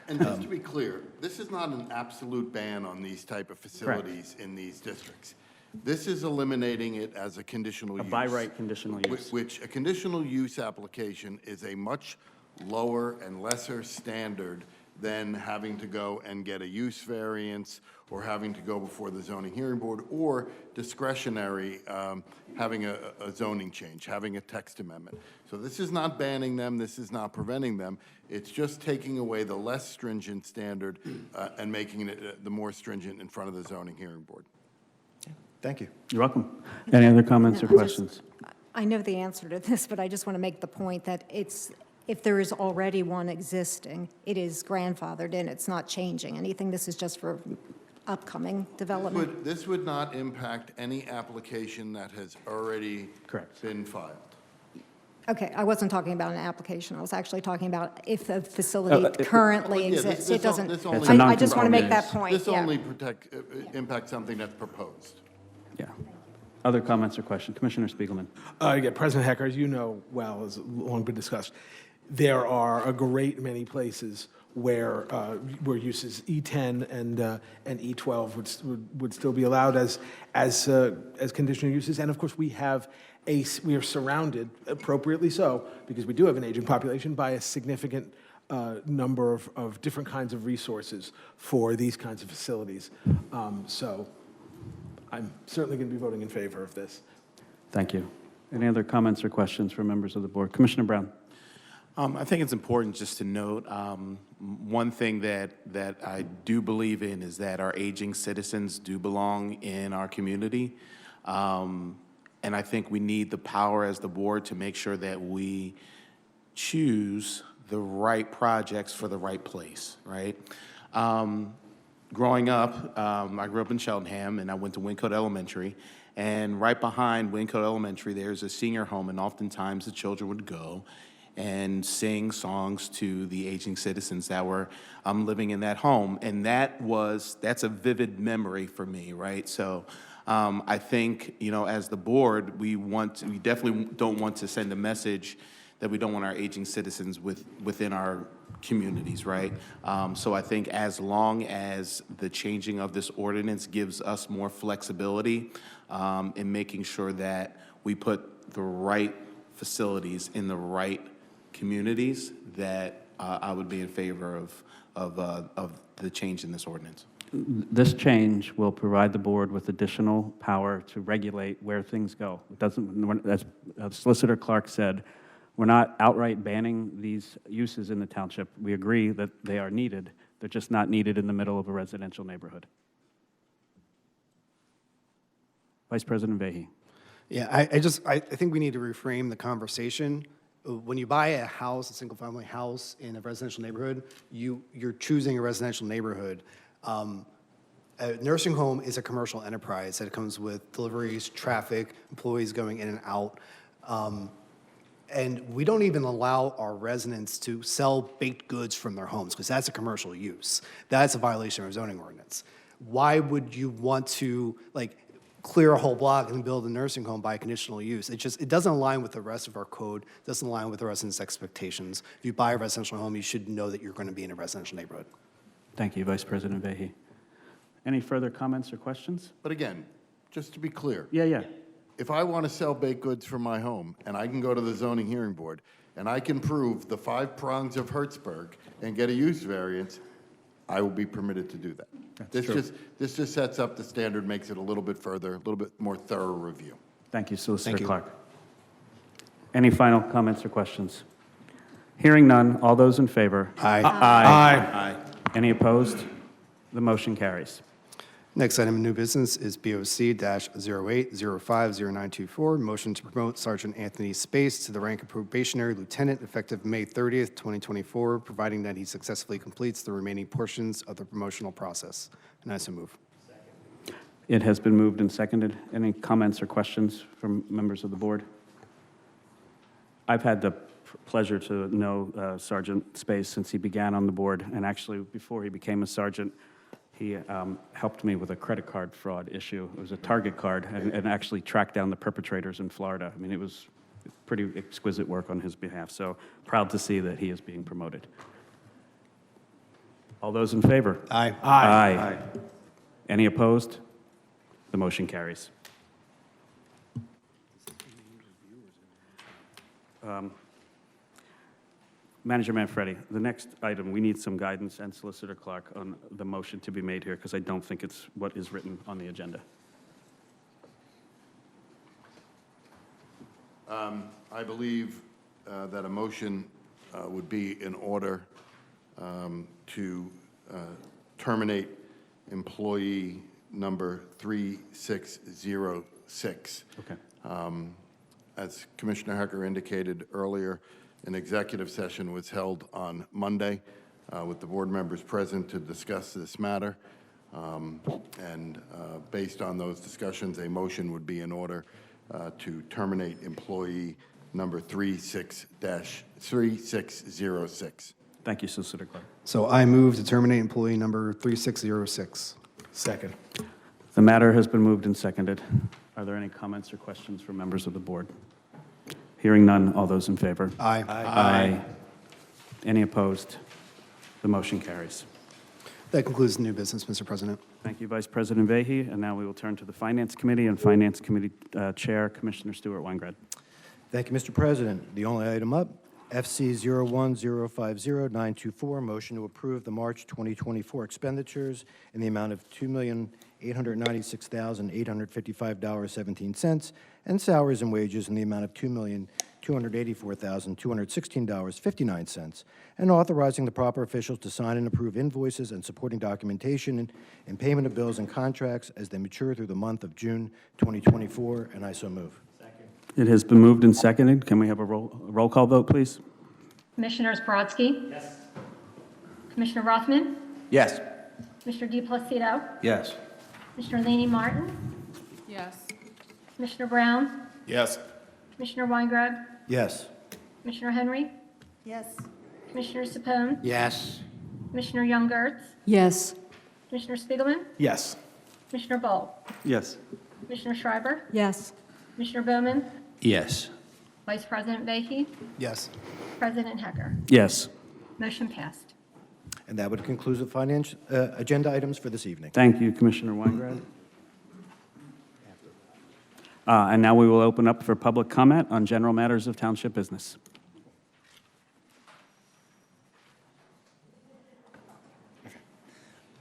And just to be clear, this is not an absolute ban on these type of facilities in these districts. This is eliminating it as a conditional use. A by right conditional use. Which a conditional use application is a much lower and lesser standard than having to go and get a use variance or having to go before the zoning hearing board or discretionary, having a zoning change, having a text amendment. So this is not banning them, this is not preventing them, it's just taking away the less stringent standard and making it the more stringent in front of the zoning hearing board. Thank you. You're welcome. Any other comments or questions? I know the answer to this, but I just want to make the point that if there is already one existing, it is grandfathered in, it's not changing anything. This is just for upcoming development. This would not impact any application that has already been filed. Okay, I wasn't talking about an application. I was actually talking about if the facility currently exists. It doesn't, I just want to make that point. This only impacts something that's proposed. Yeah. Other comments or questions? Commissioner Spiegelman. Yeah, President Hecker, as you know well, as long been discussed, there are a great many places where uses E10 and E12 would still be allowed as conditional uses, and of course we are surrounded, appropriately so, because we do have an aging population, by a significant number of different kinds of resources for these kinds of facilities. So I'm certainly going to be voting in favor of this. Thank you. Any other comments or questions from members of the board? Commissioner Brown. I think it's important just to note one thing that I do believe in is that our aging citizens do belong in our community. And I think we need the power as the board to make sure that we choose the right projects for the right place, right? Growing up, I grew up in Cheltenham, and I went to Wyncote Elementary. And right behind Wyncote Elementary, there's a senior home, and oftentimes the children would go and sing songs to the aging citizens that were living in that home. And that's a vivid memory for me, right? So I think, as the board, we definitely don't want to send a message that we don't want our aging citizens within our communities, right? So I think as long as the changing of this ordinance gives us more flexibility in making sure that we put the right facilities in the right communities, that I would be in favor of the change in this ordinance. This change will provide the board with additional power to regulate where things go. It doesn't, as Solicitor Clark said, we're not outright banning these uses in the township. We agree that they are needed. They're just not needed in the middle of a residential neighborhood. Vice President Vehy. Yeah, I think we need to reframe the conversation. When you buy a house, a single-family house in a residential neighborhood, you're choosing a residential neighborhood. A nursing home is a commercial enterprise that comes with deliveries, traffic, employees going in and out. And we don't even allow our residents to sell baked goods from their homes because that's a commercial use. That's a violation of our zoning ordinance. Why would you want to, clear a whole block and build a nursing home by conditional use. It doesn't align with the rest of our code, doesn't align with the residents' expectations. If you buy a residential home, you should know that you're going to be in a residential neighborhood. Thank you, Vice President Vehy. Any further comments or questions? But again, just to be clear, Yeah. if I want to sell baked goods from my home, and I can go to the zoning hearing board, and I can prove the 5 prongs of Hertzberg and get a use variance, I will be permitted to do that. This just sets up the standard, makes it a little bit further, a little bit more thorough review. Thank you, Solicitor Thank you. Clark. Any final comments or questions? Hearing none, all those in favor? Aye. Aye. Any opposed? The motion carries. Next item of new business is BOC-08050924, motion to promote Sergeant Anthony Space to the rank of probationary lieutenant effective May 30th, 2024, providing that he successfully completes the remaining portions of the promotional process. And I so move. It has been moved and seconded. Any comments or questions from members of the board? I've had the pleasure to know Sergeant Space since he began on the board, and actually before he became a sergeant, he helped me with a credit card fraud issue. It was a Target card, and actually tracked down the perpetrators in Florida. I mean, it was pretty exquisite work on his behalf, so proud to see that he is being promoted. All those in favor? Aye. Aye. Any opposed? The motion carries. Manager Manfredi, the next item, we need some guidance, and Solicitor Clark, on the motion to be made here, because I don't think it's what is written on the agenda. I believe that a motion would be in order to terminate employee number 3606. Okay. As Commissioner Hecker indicated earlier, an executive session was held on Monday with the board members present to discuss this matter. Based on those discussions, a motion would be in order to terminate employee number 3606. Thank you, Solicitor Clark. So I move to terminate employee number 3606. Second. The matter has been moved and seconded. Are there any comments or questions from members of the board? Hearing none, all those in favor? Aye. Aye. Any opposed? The motion carries. That concludes the new business, Mr. President. Thank you, Vice President Vehy. And now we will turn to the Finance Committee, and Finance Committee Chair, Commissioner Stuart Weingrad. Thank you, Mr. President. The only item up, FC 01050-924, motion to approve the March 2024 expenditures in the amount of $2,896,855.17, and salaries and wages in the amount of $2,284,216.59, and authorizing the proper officials to sign and approve invoices and supporting documentation and payment of bills and contracts as they mature through the month of June 2024, and I so move. It has been moved and seconded. Can we have a roll call vote, please? Commissioners Brodsky? Yes. Commissioner Rothman? Yes. Commissioner DePlacido? Yes. Commissioner Laney Martin? Yes. Commissioner Brown? Yes. Commissioner Weingrad? Yes. Commissioner Henry? Yes. Commissioner Sapone? Yes. Commissioner Young Gertz? Yes. Commissioner Spiegelman? Yes. Commissioner Bolt? Yes. Commissioner Schreiber? Yes. Commissioner Bowman? Yes. Vice President Vehy? Yes. President Hecker? Yes. Motion passed. And that would conclude the finance agenda items for this evening. Thank you, Commissioner Weingrad. And now we will open up for public comment on general matters of township business.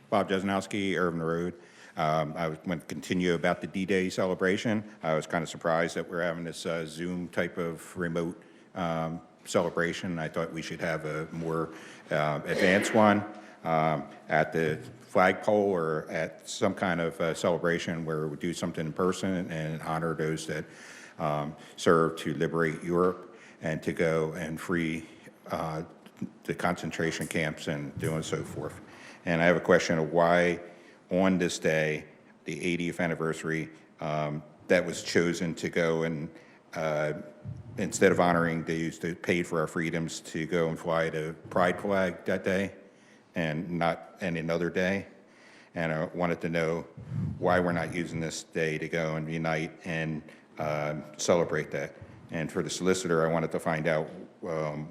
Bob Jesnowski, Irvin Road. I was going to continue about the D-Day celebration. I was kind of surprised that we're having this Zoom type of remote celebration. I thought we should have a more advanced one at the flagpole or at some kind of celebration where we do something in person and honor those that served to liberate Europe and to go and free the concentration camps and doing so forth. And I have a question of why on this day, the 80th anniversary, that was chosen to go and instead of honoring those that paid for our freedoms, to go and fly the pride flag that day and not any another day. And I wanted to know why we're not using this day to go and unite and celebrate that. And for the solicitor, I wanted to find out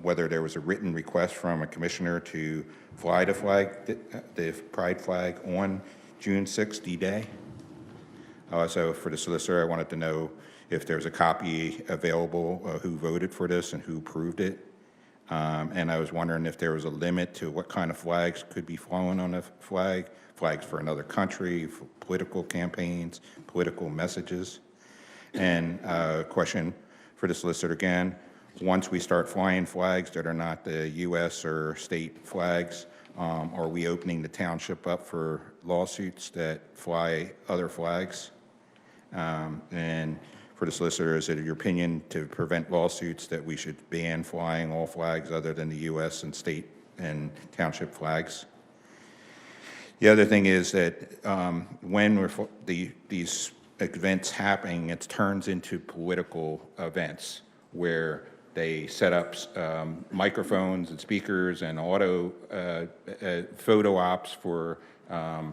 whether there was a written request from a commissioner to fly the flag, the pride flag on June 6th, D-Day. Also, for the solicitor, I wanted to know if there's a copy available, who voted for this and who approved it. And I was wondering if there was a limit to what kind of flags could be flown on a flag, flags for another country, for political campaigns, political messages. And a question for the solicitor again, once we start flying flags that are not the U.S. or state flags, are we opening the township up for lawsuits that fly other flags? And for the solicitor, is it your opinion to prevent lawsuits that we should ban flying all flags other than the U.S. and state and township flags? The other thing is that when these events happening, it turns into political events where they set up microphones and speakers and photo ops for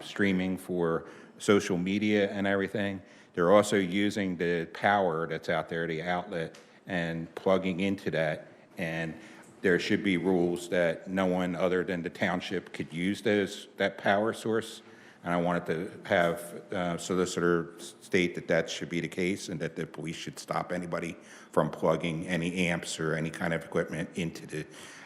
streaming for social media and everything. They're also using the power that's out there, the outlet, and plugging into that. And there should be rules that no one other than the township could use that power source. And I wanted to have solicitor state that that should be the case and that the police should stop anybody from plugging any amps or any kind of equipment into the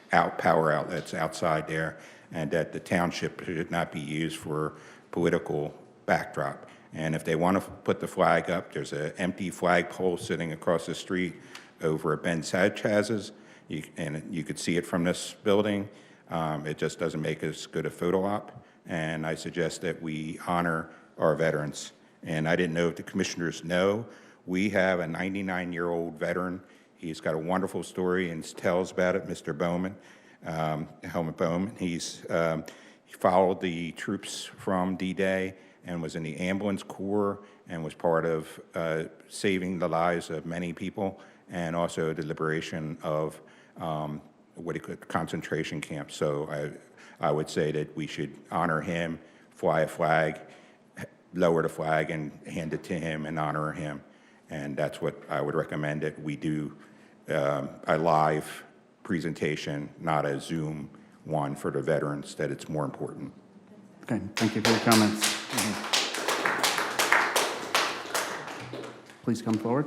power outlets outside there, and that the township should not be used for political backdrop. And if they want to put the flag up, there's an empty flagpole sitting across the street over at Ben Sanchez's, and you could see it from this building. It just doesn't make as good a photo op. And I suggest that we honor our veterans. And I didn't know if the commissioners know, we have a 99-year-old veteran. He's got a wonderful story and tells about it, Mr. Bowman, Helmut Bowman. He followed the troops from D-Day and was in the ambulance corps and was part of saving the lives of many people, and also the liberation of concentration camps. So I would say that we should honor him, fly a flag, lower the flag and hand it to him and honor him. And that's what I would recommend that we do, a live presentation, not a Zoom one for the veterans, that it's more important. Okay, thank you for your comments. Please come forward.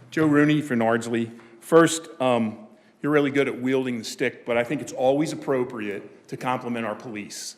Joe Rooney for Nardsley. First, you're really good at wielding the stick, but I think it's always appropriate to compliment our police.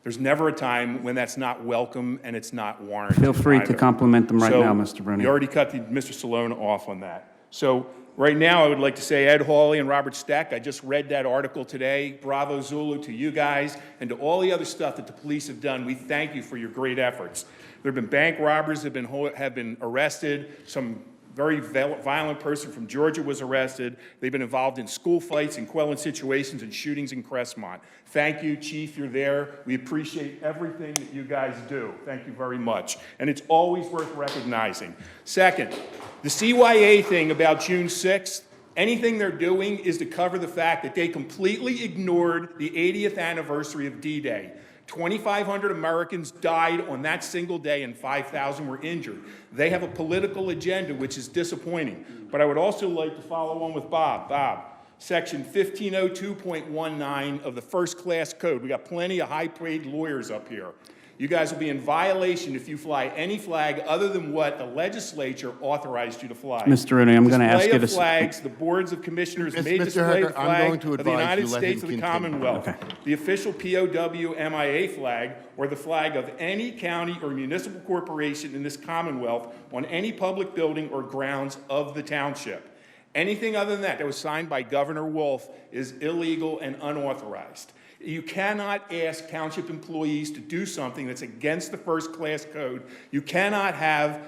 There's never a time when that's not welcome and it's not warranted. Feel free to either. compliment them right So, now, Mr. Rooney. You already cut Mr. Salona off on that. So right now, I would like to say Ed Hawley and Robert Steck, I just read that article today. Bravo Zulu to you guys and to all the other stuff that the police have done. We thank you for your great efforts. There have been bank robbers that have been arrested. Some very violent person from Georgia was arrested. They've been involved in school fights and quelling situations and shootings in Crestmont. Thank you, Chief, you're there. We appreciate everything that you guys do. Thank you very much. And it's always worth recognizing. Second, the CYA thing about June 6th, anything they're doing is to cover the fact that they completely ignored the 80th anniversary of D-Day. 2,500 Americans died on that single day and 5,000 were injured. They have a political agenda, which is disappointing. But I would also like to follow on with Bob. Bob, Section 1502.19 of the First Class Code. We got plenty of high-paid lawyers up here. You guys will be in violation if you fly any flag other than what the legislature authorized you to fly. Mr. Rooney, I'm going to ask you to... Display of flags, the boards of commissioners may Mr. display the Hecker, I'm going flag to of the advise United you let States him of the continue. Commonwealth, Okay. the official POW MIA flag, or the flag of any county or municipal corporation in this Commonwealth on any public building or grounds of the township. Anything other than that was signed by Governor Wolf is illegal and unauthorized. You cannot ask township employees to do something that's against the First Class Code. You cannot have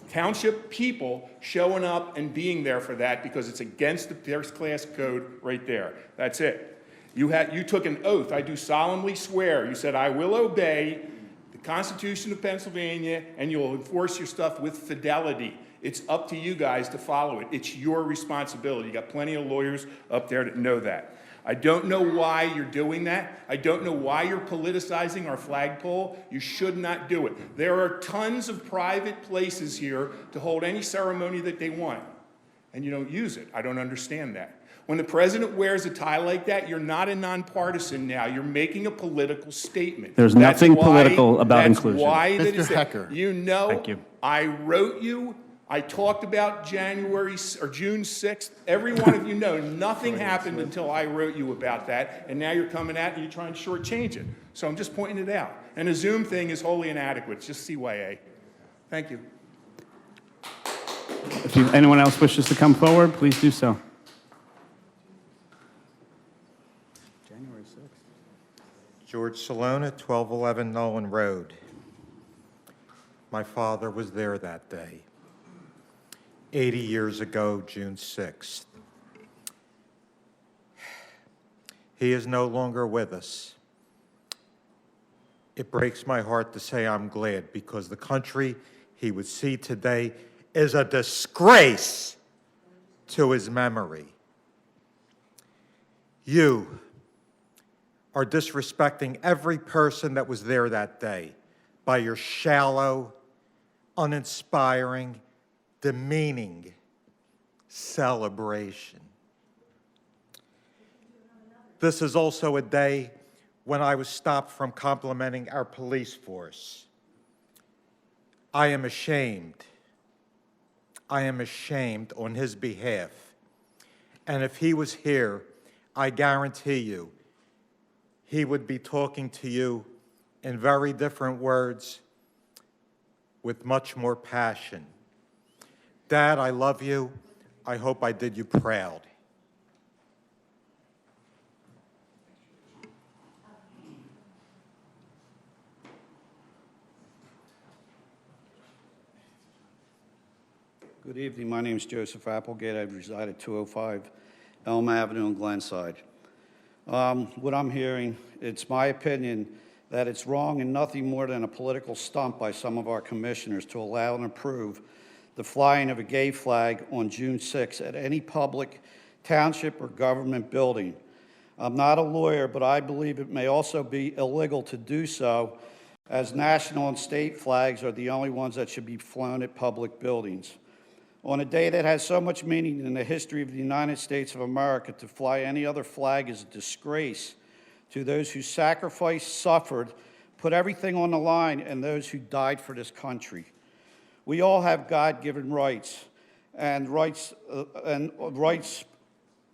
township people showing up and being there for that because it's against the First Class Code right there. That's it. You took an oath. I do solemnly swear. You said, I will obey the Constitution of Pennsylvania and you'll enforce your stuff with fidelity. It's up to you guys to follow it. It's your responsibility. You got plenty of lawyers up there that know that. I don't know why you're doing that. I don't know why you're politicizing our flagpole. You should not do it. There are tons of private places here to hold any ceremony that they want, and you don't use it. I don't understand that. When the president wears a tie like that, you're not a nonpartisan now. You're making a political statement. There's That's nothing why- political about inclusion. That's why that Mr. is there. Hecker. You know, Thank you. I wrote you. I talked about June 6th. Every one of you know nothing happened until I wrote you about that, and now you're coming out and you're trying to shortchange it. So I'm just pointing it out. And the Zoom thing is wholly inadequate. It's just CYA. Thank you. If anyone else wishes to come forward, please do so. January 6th. George Salona, 1211 Nolan Road. My father was there that day, 80 years ago, June 6th. He is no longer with us. It breaks my heart to say I'm glad, because the country he would see today is a disgrace to his memory. You are disrespecting every person that was there that day by your shallow, uninspiring, demeaning celebration. This is also a day when I was stopped from complimenting our police force. I am ashamed. I am ashamed on his behalf. And if he was here, I guarantee you, he would be talking to you in very different words with much more passion. Dad, I love you. I hope I did you proud. Good evening. My name is Joseph Applegate. I reside at 205 Elm Avenue in Glenside. What I'm hearing, it's my opinion that it's wrong and nothing more than a political stunt by some of our commissioners to allow and approve the flying of a gay flag on June 6th at any public, township, or government building. I'm not a lawyer, but I believe it may also be illegal to do so, as national and state flags are the only ones that should be flown at public buildings. On a day that has so much meaning in the history of the United States of America, to fly any other flag is a disgrace to those who sacrificed, suffered, put everything on the line, and those who died for this country. We all have God-given rights and rights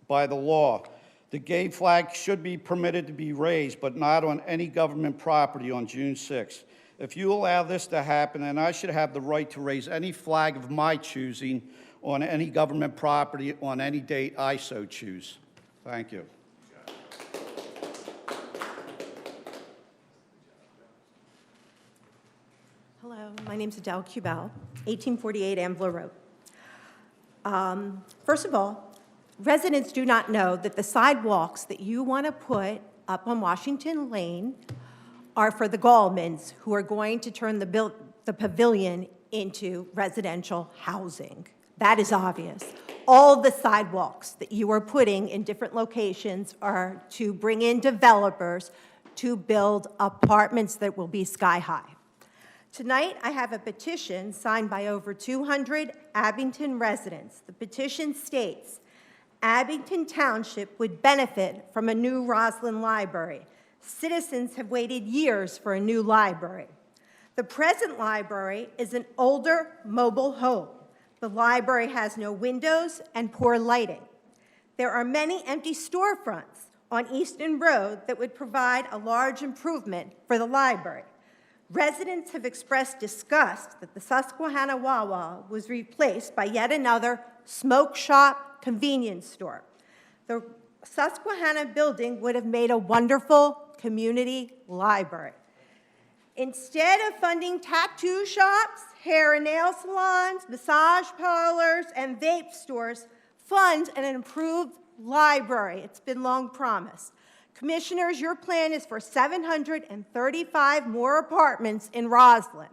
by the law. The gay flag should be permitted to be raised, but not on any government property on June 6th. If you allow this to happen, then I should have the right to raise any flag of my choosing on any government property on any date I so choose. Thank you. Hello, my name's Adele Cubell, 1848 Ambler Road. First of all, residents do not know that the sidewalks that you want to put up on Washington Lane are for the Gallmans, who are going to turn the pavilion into residential housing. That is obvious. All the sidewalks that you are putting in different locations are to bring in developers to build apartments that will be sky high. Tonight, I have a petition signed by over 200 Abington residents. The petition states, Abington Township would benefit from a new Roslyn Library. Citizens have waited years for a new library. The present library is an older mobile home. The library has no windows and poor lighting. There are many empty storefronts on Easton Road that would provide a large improvement for the library. Residents have expressed disgust that the Susquehanna Wawa was replaced by yet another smoke shop convenience store. The Susquehanna building would have made a wonderful community library. Instead of funding tattoo shops, hair and nail salons, massage parlors, and vape stores, fund an improved library. It's been long promised. Commissioners, your plan is for 735 more apartments in Roslyn.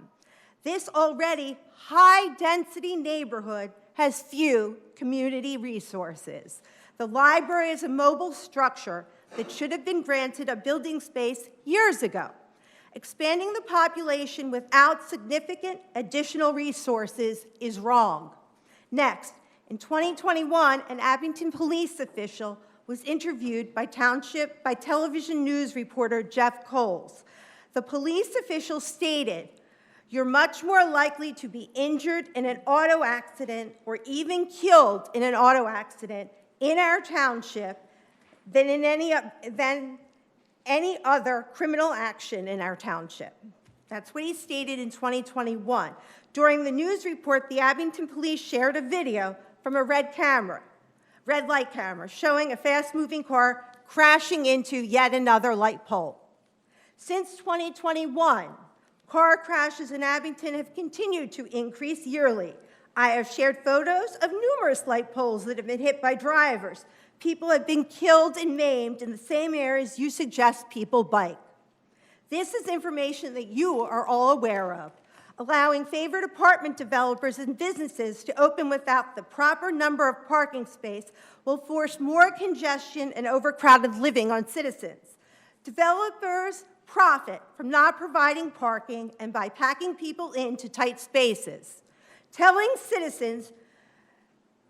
This already high-density neighborhood has few community resources. The library is a mobile structure that should have been granted a building space years ago. Expanding the population without significant additional resources is wrong. Next, in 2021, an Abington police official was interviewed by television news reporter Jeff Coles. The police official stated, "You're much more likely to be injured in an auto accident or even killed in an auto accident in our township than in any other criminal action in our township." That's what he stated in 2021. During the news report, the Abington police shared a video from a red light camera, showing a fast-moving car crashing into yet another light pole. Since 2021, car crashes in Abington have continued to increase yearly. I have shared photos of numerous light poles that have been hit by drivers. People have been killed and maimed in the same areas you suggest people bike. This is information that you are all aware of. Allowing favored apartment developers and businesses to open without the proper number of parking space will force more congestion and overcrowded living on citizens. Developers profit from not providing parking and by packing people into tight spaces. Telling citizens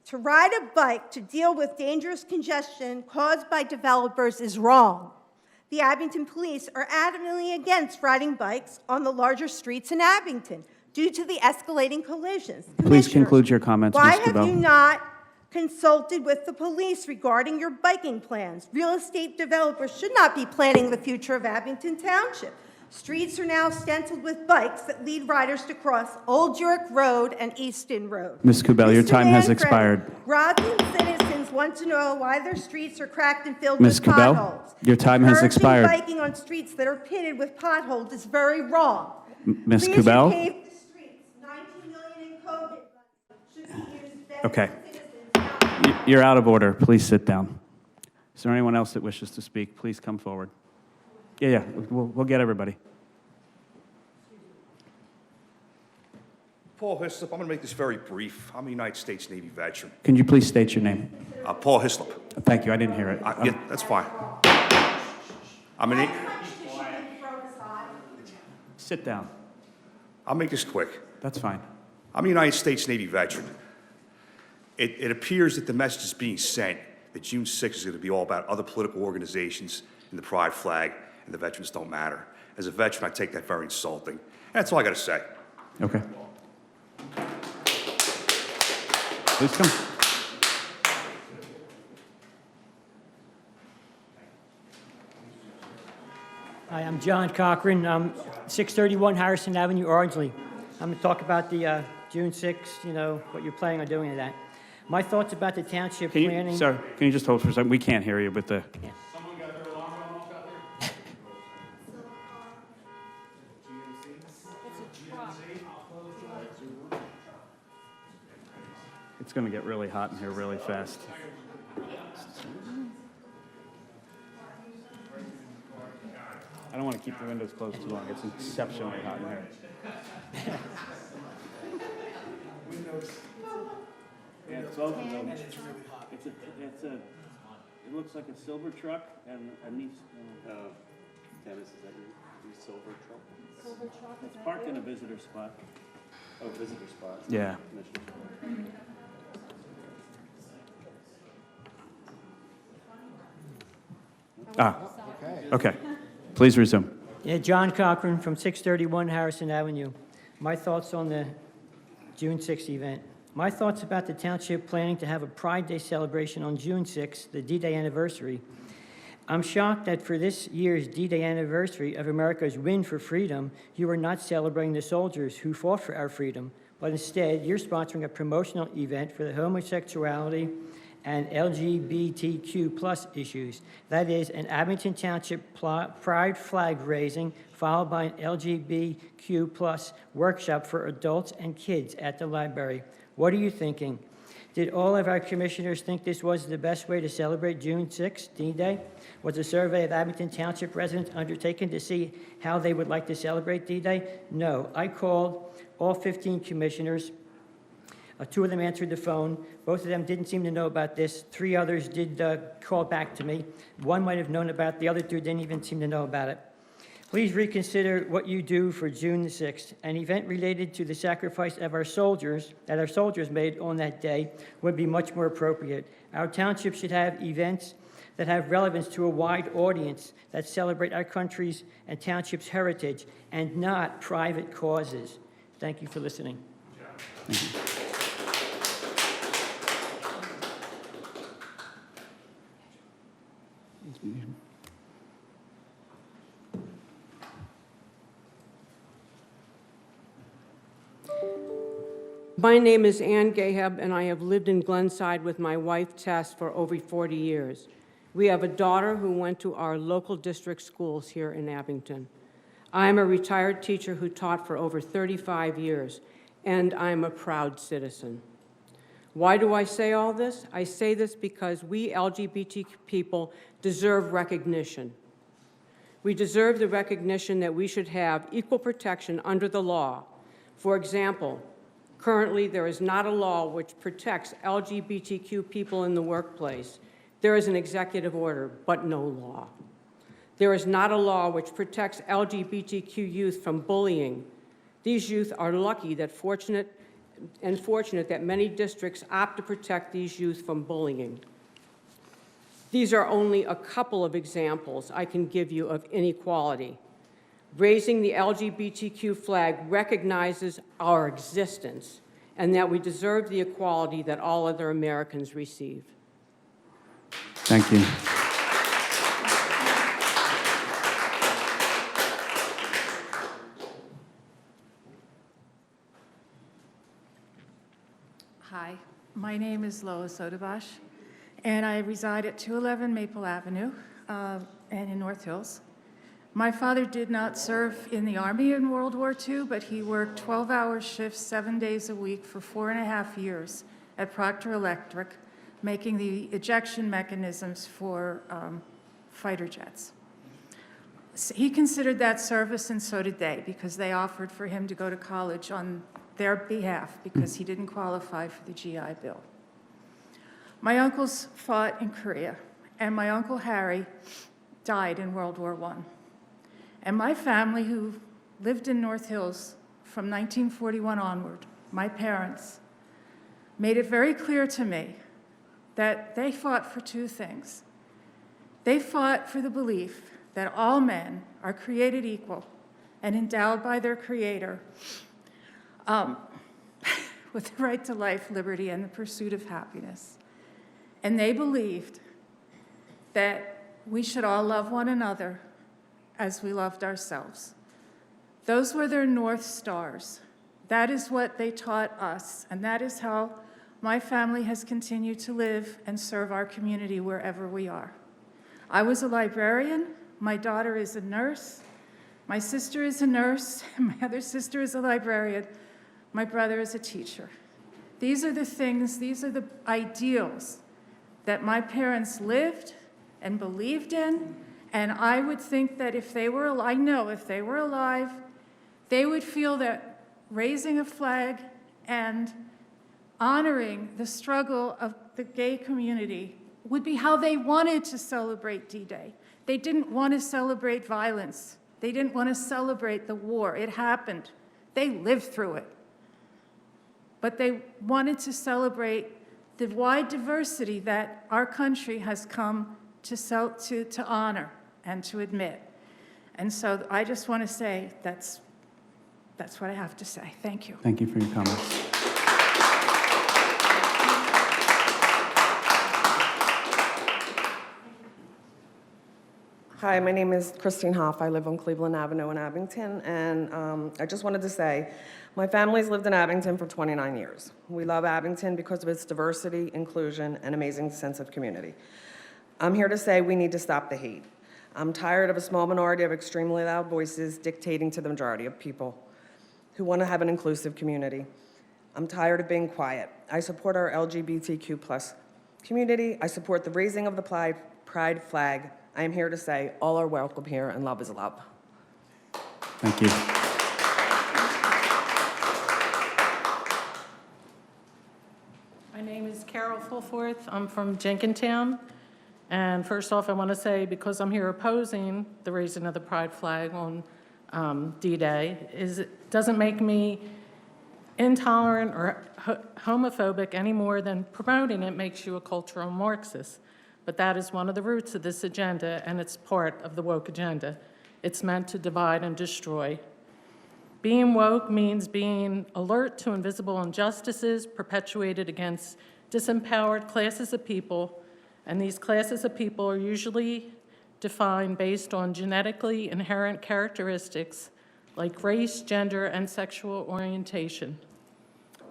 to ride a bike to deal with dangerous congestion caused by developers is wrong. The Abington police are adamantly against riding bikes on the larger streets in Abington due to the escalating collisions. Please conclude your comments, Why Ms. have Cabell. you not consulted with the police regarding your biking plans? Real estate developers should not be planning the future of Abington Township. Streets are now stenciled with bikes that lead riders to cross Old York Road and Easton Road. Ms. Cabell, your Mr. time has Manfredi, expired. Groton citizens want to know why their streets are cracked and filled Ms. with Cabell, potholes. your time has Encouraging expired. biking on streets that are pitted with potholes is very wrong. Ms. Please Cabell? repave the streets. $19 million in COVID money should be used better Okay. for citizens. You're out of order. Please sit down. Is there anyone else that wishes to speak? Please come forward. Yeah, we'll get everybody. Paul Hislop, I'm going to make this very brief. I'm a United States Navy veteran. Can you please state your name? Paul Hislop. Thank you. I didn't hear it. Yeah, that's fine. Sit down. I'll make this quick. That's fine. I'm a United States Navy veteran. It appears that the message is being sent that June 6th is going to be all about other political organizations and the pride flag, and the veterans don't matter. As a veteran, I take that very insulting. And that's all I got to say. Okay. Please come. Hi, I'm John Cochran. I'm 631 Harrison Avenue, Ardsley. I'm going to talk about the June 6th, what you're planning on doing with that. My thoughts about the township planning. Sir, can you just hold for a second? We can't hear you with the... It's going to get really hot in here really fast. I don't want to keep the windows closed too long. It's exceptionally hot in here. Yeah, it's both of them. It's really hot. It looks like a silver truck and a nice. Dennis, is that your silver truck? Silver truck. It's parked in a visitor spot. Oh, visitor spot. Yeah. Okay. Please resume. Yeah, John Cochran from 631 Harrison Avenue. My thoughts on the June 6th event. My thoughts about the township planning to have a Pride Day celebration on June 6th, the D-Day anniversary. I'm shocked that for this year's D-Day anniversary of America's win for freedom, you are not celebrating the soldiers who fought for our freedom, but instead you're sponsoring a promotional event for the homosexuality and LGBTQ plus issues. That is an Abington Township pride flag raising followed by an LGBTQ plus workshop for adults and kids at the library. What are you thinking? Did all of our commissioners think this was the best way to celebrate June 6th, D-Day? Was a survey of Abington Township residents undertaken to see how they would like to celebrate D-Day? No. I called all 15 commissioners. 2 of them answered the phone. Both of them didn't seem to know about this. 3 others did call back to me. 1 might have known about it. The other 2 didn't even seem to know about it. Please reconsider what you do for June the 6th. An event related to the sacrifice of our soldiers, that our soldiers made on that day, would be much more appropriate. Our township should have events that have relevance to a wide audience that celebrate our country's and township's heritage and not private causes. Thank you for listening. My name is Ann Gahab, and I have lived in Glenside with my wife, Tess, for over 40 years. We have a daughter who went to our local district schools here in Abington. I am a retired teacher who taught for over 35 years, and I'm a proud citizen. Why do I say all this? I say this because we LGBT people deserve recognition. We deserve the recognition that we should have equal protection under the law. For example, currently there is not a law which protects LGBTQ people in the workplace. There is an executive order, but no law. There is not a law which protects LGBTQ youth from bullying. These youth are lucky that fortunate that many districts opt to protect these youth from bullying. These are only a couple of examples I can give you of inequality. Raising the LGBTQ flag recognizes our existence and that we deserve the equality that all other Americans receive. Thank you. Hi, my name is Lois Sotobash, and I reside at 211 Maple Avenue and in North Hills. My father did not serve in the Army in World War II, but he worked 12-hour shifts 7 days a week for 4.5 years at Procter Electric, making the ejection mechanisms for fighter jets. So he considered that service, and so did they, because they offered for him to go to college on their behalf because he didn't qualify for the GI Bill. My uncles fought in Korea, and my Uncle Harry died in World War I. And my family, who lived in North Hills from 1941 onward, my parents, made it very clear to me that they fought for 2 things. They fought for the belief that all men are created equal and endowed by their Creator with the right to life, liberty, and the pursuit of happiness. And they believed that we should all love one another as we loved ourselves. Those were their North Stars. That is what they taught us, and that is how my family has continued to live and serve our community wherever we are. I was a librarian. My daughter is a nurse. My sister is a nurse. My other sister is a librarian. My brother is a teacher. These are the things, these are the ideals that my parents lived and believed in, and I would think that if they were, I know if they were alive, they would feel that raising a flag and honoring the struggle of the gay community would be how they wanted to celebrate D-Day. They didn't want to celebrate violence. They didn't want to celebrate the war. It happened. They lived through it. But they wanted to celebrate the wide diversity that our country has come to honor and to admit. And so I just want to say that's what I have to say. Thank you. Thank you for your comments. Hi, my name is Christine Hoff. I live on Cleveland Avenue in Abington, and I just wanted to say, my family's lived in Abington for 29 years. We love Abington because of its diversity, inclusion, and amazing sense of community. I'm here to say we need to stop the hate. I'm tired of a small minority of extremely loud voices dictating to the majority of people who want to have an inclusive community. I'm tired of being quiet. I support our LGBTQ+ community. I support the raising of the pride flag. I am here to say all are welcome here and love is love. Thank you. My name is Carol Fulforth. I'm from Jenkintown. And first off, I want to say, because I'm here opposing the raising of the pride flag on D-Day, it doesn't make me intolerant or homophobic any more than promoting it makes you a cultural Marxist. But that is one of the roots of this agenda, and it's part of the woke agenda. It's meant to divide and destroy. Being woke means being alert to invisible injustices perpetuated against disempowered classes of people, and these classes of people are usually defined based on genetically inherent characteristics like race, gender, and sexual orientation.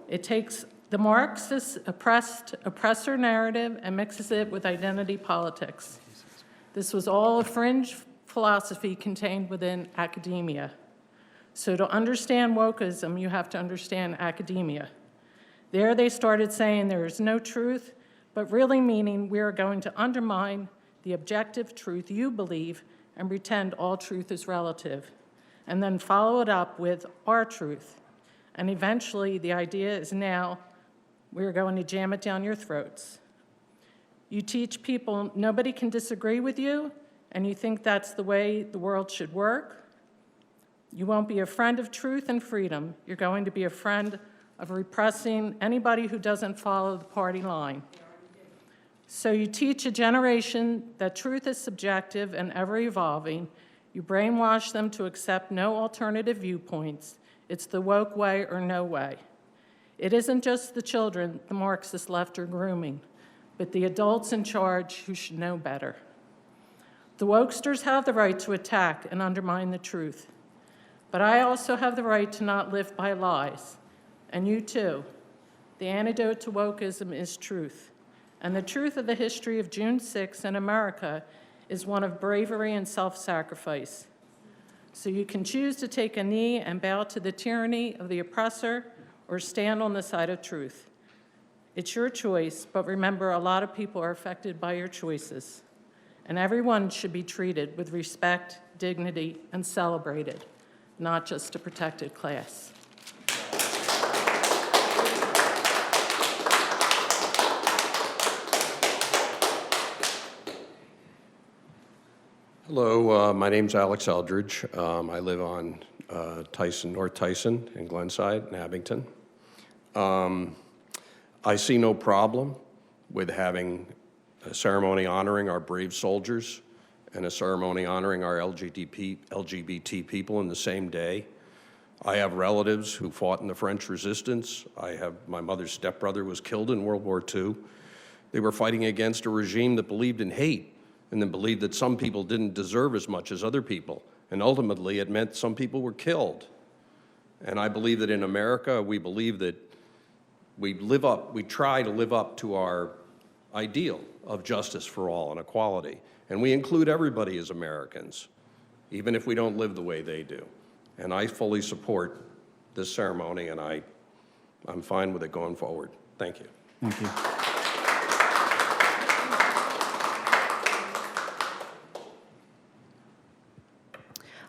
It takes the Marxist oppressor narrative and mixes it with identity politics. This was all a fringe philosophy contained within academia. So to understand wokeism, you have to understand academia. There they started saying there is no truth, but really meaning we are going to undermine the objective truth you believe and pretend all truth is relative, and then follow it up with our truth. And eventually, the idea is now we're going to jam it down your throats. You teach people nobody can disagree with you, and you think that's the way the world should work. You won't be a friend of truth and freedom. You're going to be a friend of repressing anybody who doesn't follow the party line. So you teach a generation that truth is subjective and ever-evolving. You brainwash them to accept no alternative viewpoints. It's the woke way or no way. It isn't just the children the Marxist left are grooming, but the adults in charge who should know better. The wokesters have the right to attack and undermine the truth, but I also have the right to not live by lies, and you too. The antidote to wokeism is truth, and the truth of the history of June 6th in America is one of bravery and self-sacrifice. So you can choose to take a knee and bow to the tyranny of the oppressor or stand on the side of truth. It's your choice, but remember, a lot of people are affected by your choices, and everyone should be treated with respect, dignity, and celebrated, not just a protected class. Hello, my name's Alex Eldridge. I live on North Tyson in Glenside and Abington. I see no problem with having a ceremony honoring our brave soldiers and a ceremony honoring our LGBT people in the same day. I have relatives who fought in the French Resistance. My mother's stepbrother was killed in World War II. They were fighting against a regime that believed in hate and then believed that some people didn't deserve as much as other people. And ultimately, it meant some people were killed. And I believe that in America, we believe that we try to live up to our ideal of justice for all and equality. And we include everybody as Americans, even if we don't live the way they do. And I fully support this ceremony, and I'm fine with it going forward. Thank you. Thank you.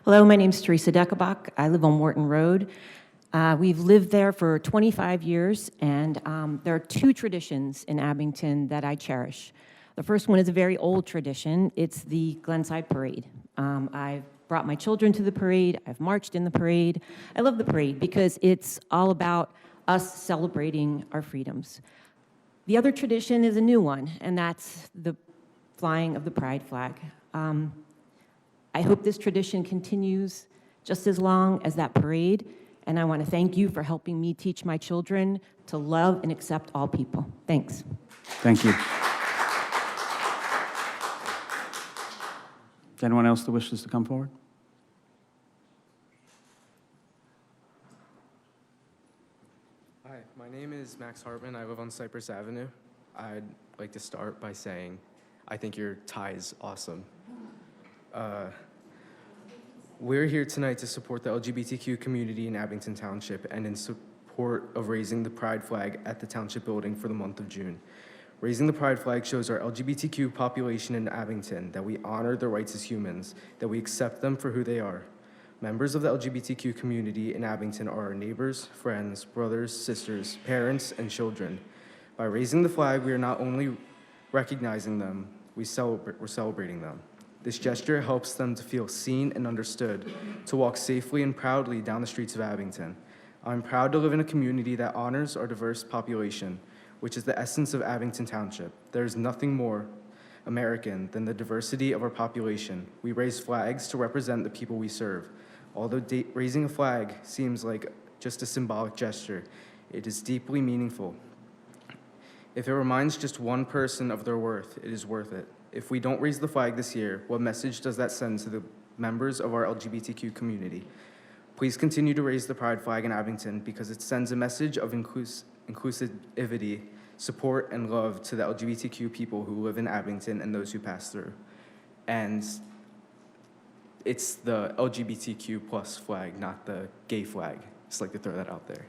Hello, my name's Teresa Deckelbach. I live on Morton Road. We've lived there for 25 years, and there are two traditions in Abington that I cherish. The first one is a very old tradition. It's the Glenside Parade. I've brought my children to the parade. I've marched in the parade. I love the parade because it's all about us celebrating our freedoms. The other tradition is a new one, and that's the flying of the pride flag. I hope this tradition continues just as long as that parade, and I want to thank you for helping me teach my children to love and accept all people. Thanks. Thank you. Is anyone else that wishes to come forward? Hi, my name is Max Hartman. I live on Cypress Avenue. I'd like to start by saying I think your tie is awesome. We're here tonight to support the LGBTQ community in Abington Township and in support support of raising the pride flag at the Township Building for the month of June. Raising the pride flag shows our LGBTQ population in Abington that we honor their rights as humans, that we accept them for who they are. Members of the LGBTQ community in Abington are our neighbors, friends, brothers, sisters, parents, and children. By raising the flag, we are not only recognizing them, we're celebrating them. This gesture helps them to feel seen and understood, to walk safely and proudly down the streets of Abington. I'm proud to live in a community that honors our diverse population, which is the essence of Abington Township. There is nothing more American than the diversity of our population. We raise flags to represent the people we serve. Although raising a flag seems like just a symbolic gesture, it is deeply meaningful. If it reminds just one person of their worth, it is worth it. If we don't raise the flag this year, what message does that send to the members of our LGBTQ community? Please continue to raise the pride flag in Abington because it sends a message of inclusivity, support, and love to the LGBTQ people who live in Abington and those who pass through. And it's the LGBTQ plus flag, not the gay flag. Just like to throw that out there.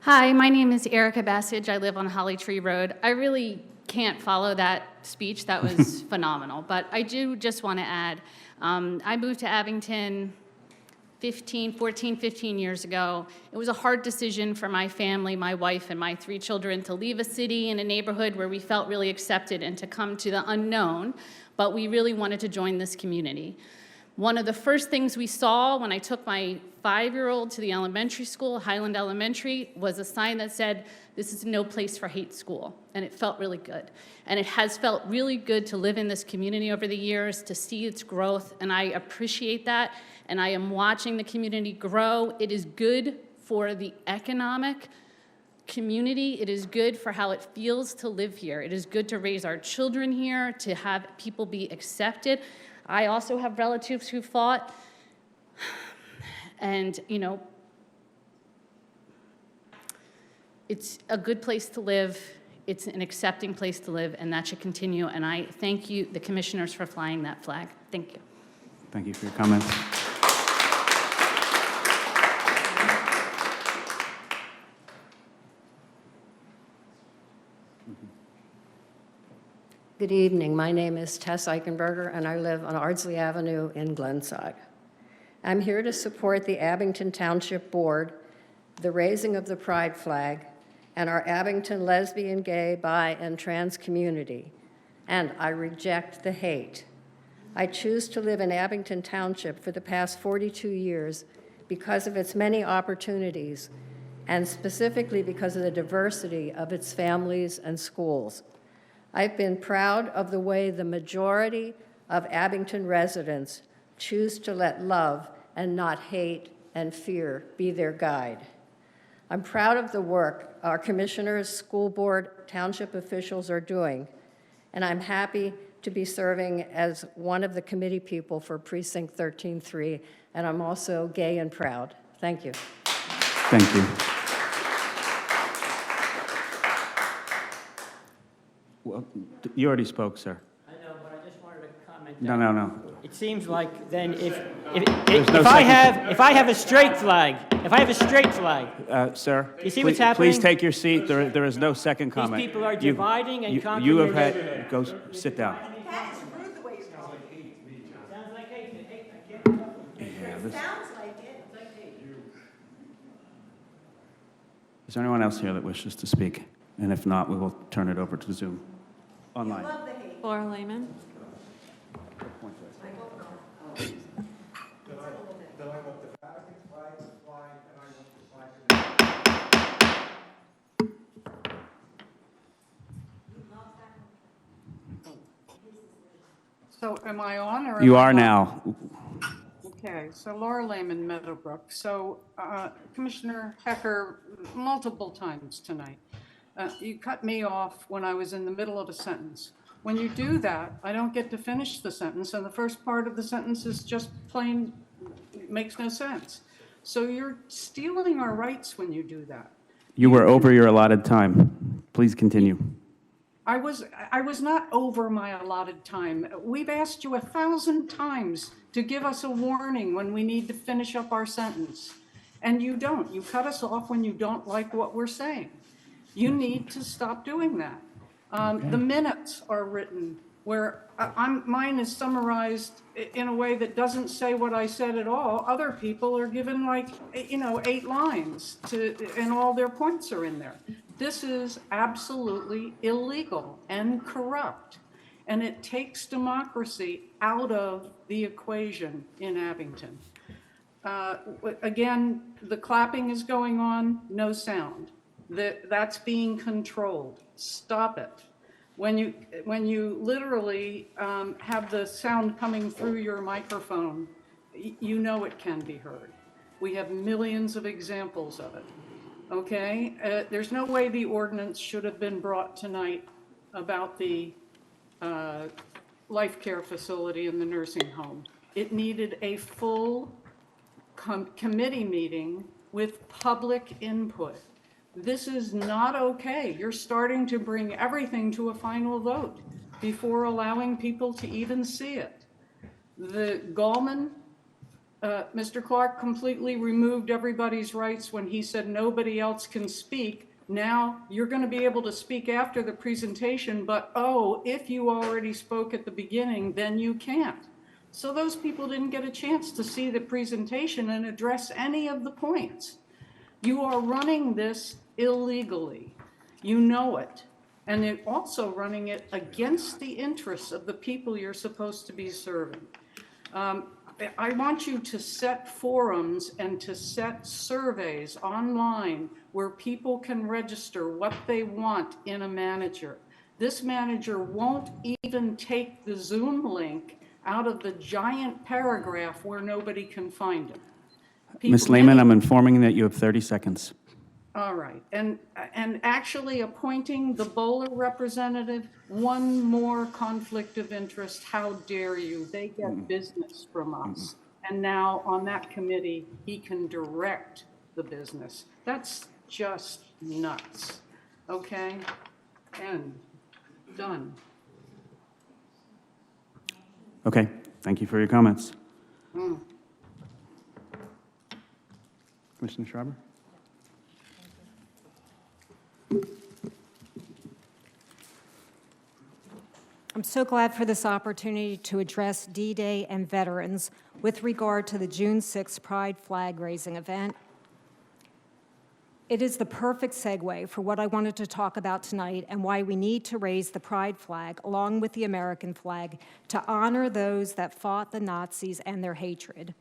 Hi, my name is Erica Bassage. I live on Holly Tree Road. I really can't follow that speech. That was phenomenal. But I do just want to add, I moved to Abington 14, 15 years ago. It was a hard decision for my family, my wife, and my 3 children to leave a city and a neighborhood where we felt really accepted and to come to the unknown, but we really wanted to join this community. One of the first things we saw when I took my 5-year-old to the elementary school, Highland Elementary, was a sign that said, "This is no place for hate school." And it felt really good. And it has felt really good to live in this community over the years, to see its growth, and I appreciate that. And I am watching the community grow. It is good for the economic community. It is good for how it feels to live here. It is good to raise our children here, to have people be accepted. I also have relatives who fought, and, you know, it's a good place to live. It's an accepting place to live, and that should continue. And I thank you, the commissioners, for flying that flag. Thank you. Thank you for your comments. Good evening. My name is Tess Eichenberger, and I live on Ardsley Avenue in Glenside. I'm here to support the Abington Township Board, the raising of the pride flag, and our Abington lesbian, gay, bi, and trans community. And I reject the hate. I choose to live in Abington Township for the past 42 years because of its many opportunities, and specifically because of the diversity of its families and schools. I've been proud of the way the majority of Abington residents choose to let love and not hate and fear be their guide. I'm proud of the work our commissioners, school board, township officials are doing, and I'm happy to be serving as one of the committee people for Precinct 13-3, and I'm also gay and proud. Thank you. Thank you. Well, you already spoke, sir. I know, but I just wanted to comment. No. It seems like then if no I have a straight flag, Sir, You see what's happening? Please take your seat. There is no second comment. These people are dividing and conquering You your have had, neighborhood. go sit down. Sounds like hate. Yeah, this- Is there anyone else here that wishes to speak? And if not, we will turn it over to Zoom. Online. Laura Lehman. So am I on or? You am I are not? now. Okay, so Laura Lehman, Meadowbrook. So Commissioner Hecker, multiple times tonight, you cut me off when I was in the middle of a sentence. When you do that, I don't get to finish the sentence, and the first part of the sentence is just plain, makes no sense. So you're stealing our rights when you do that. You were over your allotted time. Please continue. I was not over my allotted time. We've asked you 1,000 times to give us a warning when we need to finish up our sentence. And you don't. You cut us off when you don't like what we're saying. You need to stop doing that. The minutes are written where mine is summarized in a way that doesn't say what I said at all. Other people are given 8 lines and all their points are in there. This is absolutely illegal and corrupt, and it takes democracy out of the equation in Abington. Again, the clapping is going on, no sound. That's being controlled. Stop it. When you literally have the sound coming through your microphone, you know it can be heard. We have millions of examples of it. Okay, there's no way the ordinance should have been brought tonight about the life care facility in the nursing home. It needed a full committee meeting with public input. This is not okay. You're starting to bring everything to a final vote before allowing people to even see it. The Gallman, Mr. Clark completely removed everybody's rights when he said nobody else can speak. Now you're going to be able to speak after the presentation, but if you already spoke at the beginning, then you can't. So those people didn't get a chance to see the presentation and address any of the points. You are running this illegally. You know it. And you're also running it against the interests of the people you're supposed to be serving. I want you to set forums and to set surveys online where people can register what they want in a manager. This manager won't even take the Zoom link out of the giant paragraph where nobody can find it. Ms. Lehman, I'm informing that you have 30 seconds. All right, and actually appointing the Bowler representative, one more conflict of interest. How dare you? They get business from us. And now on that committee, he can direct the business. That's just nuts, okay? And done. Okay, thank you for your comments. Commissioner Schreiber? I'm so glad for this opportunity to address D-Day and veterans with regard to the June 6th Pride flag raising event. It is the perfect segue for what I wanted to talk about tonight and why we need to raise the Pride flag along with the American flag to honor those that fought the Nazis and their hatred.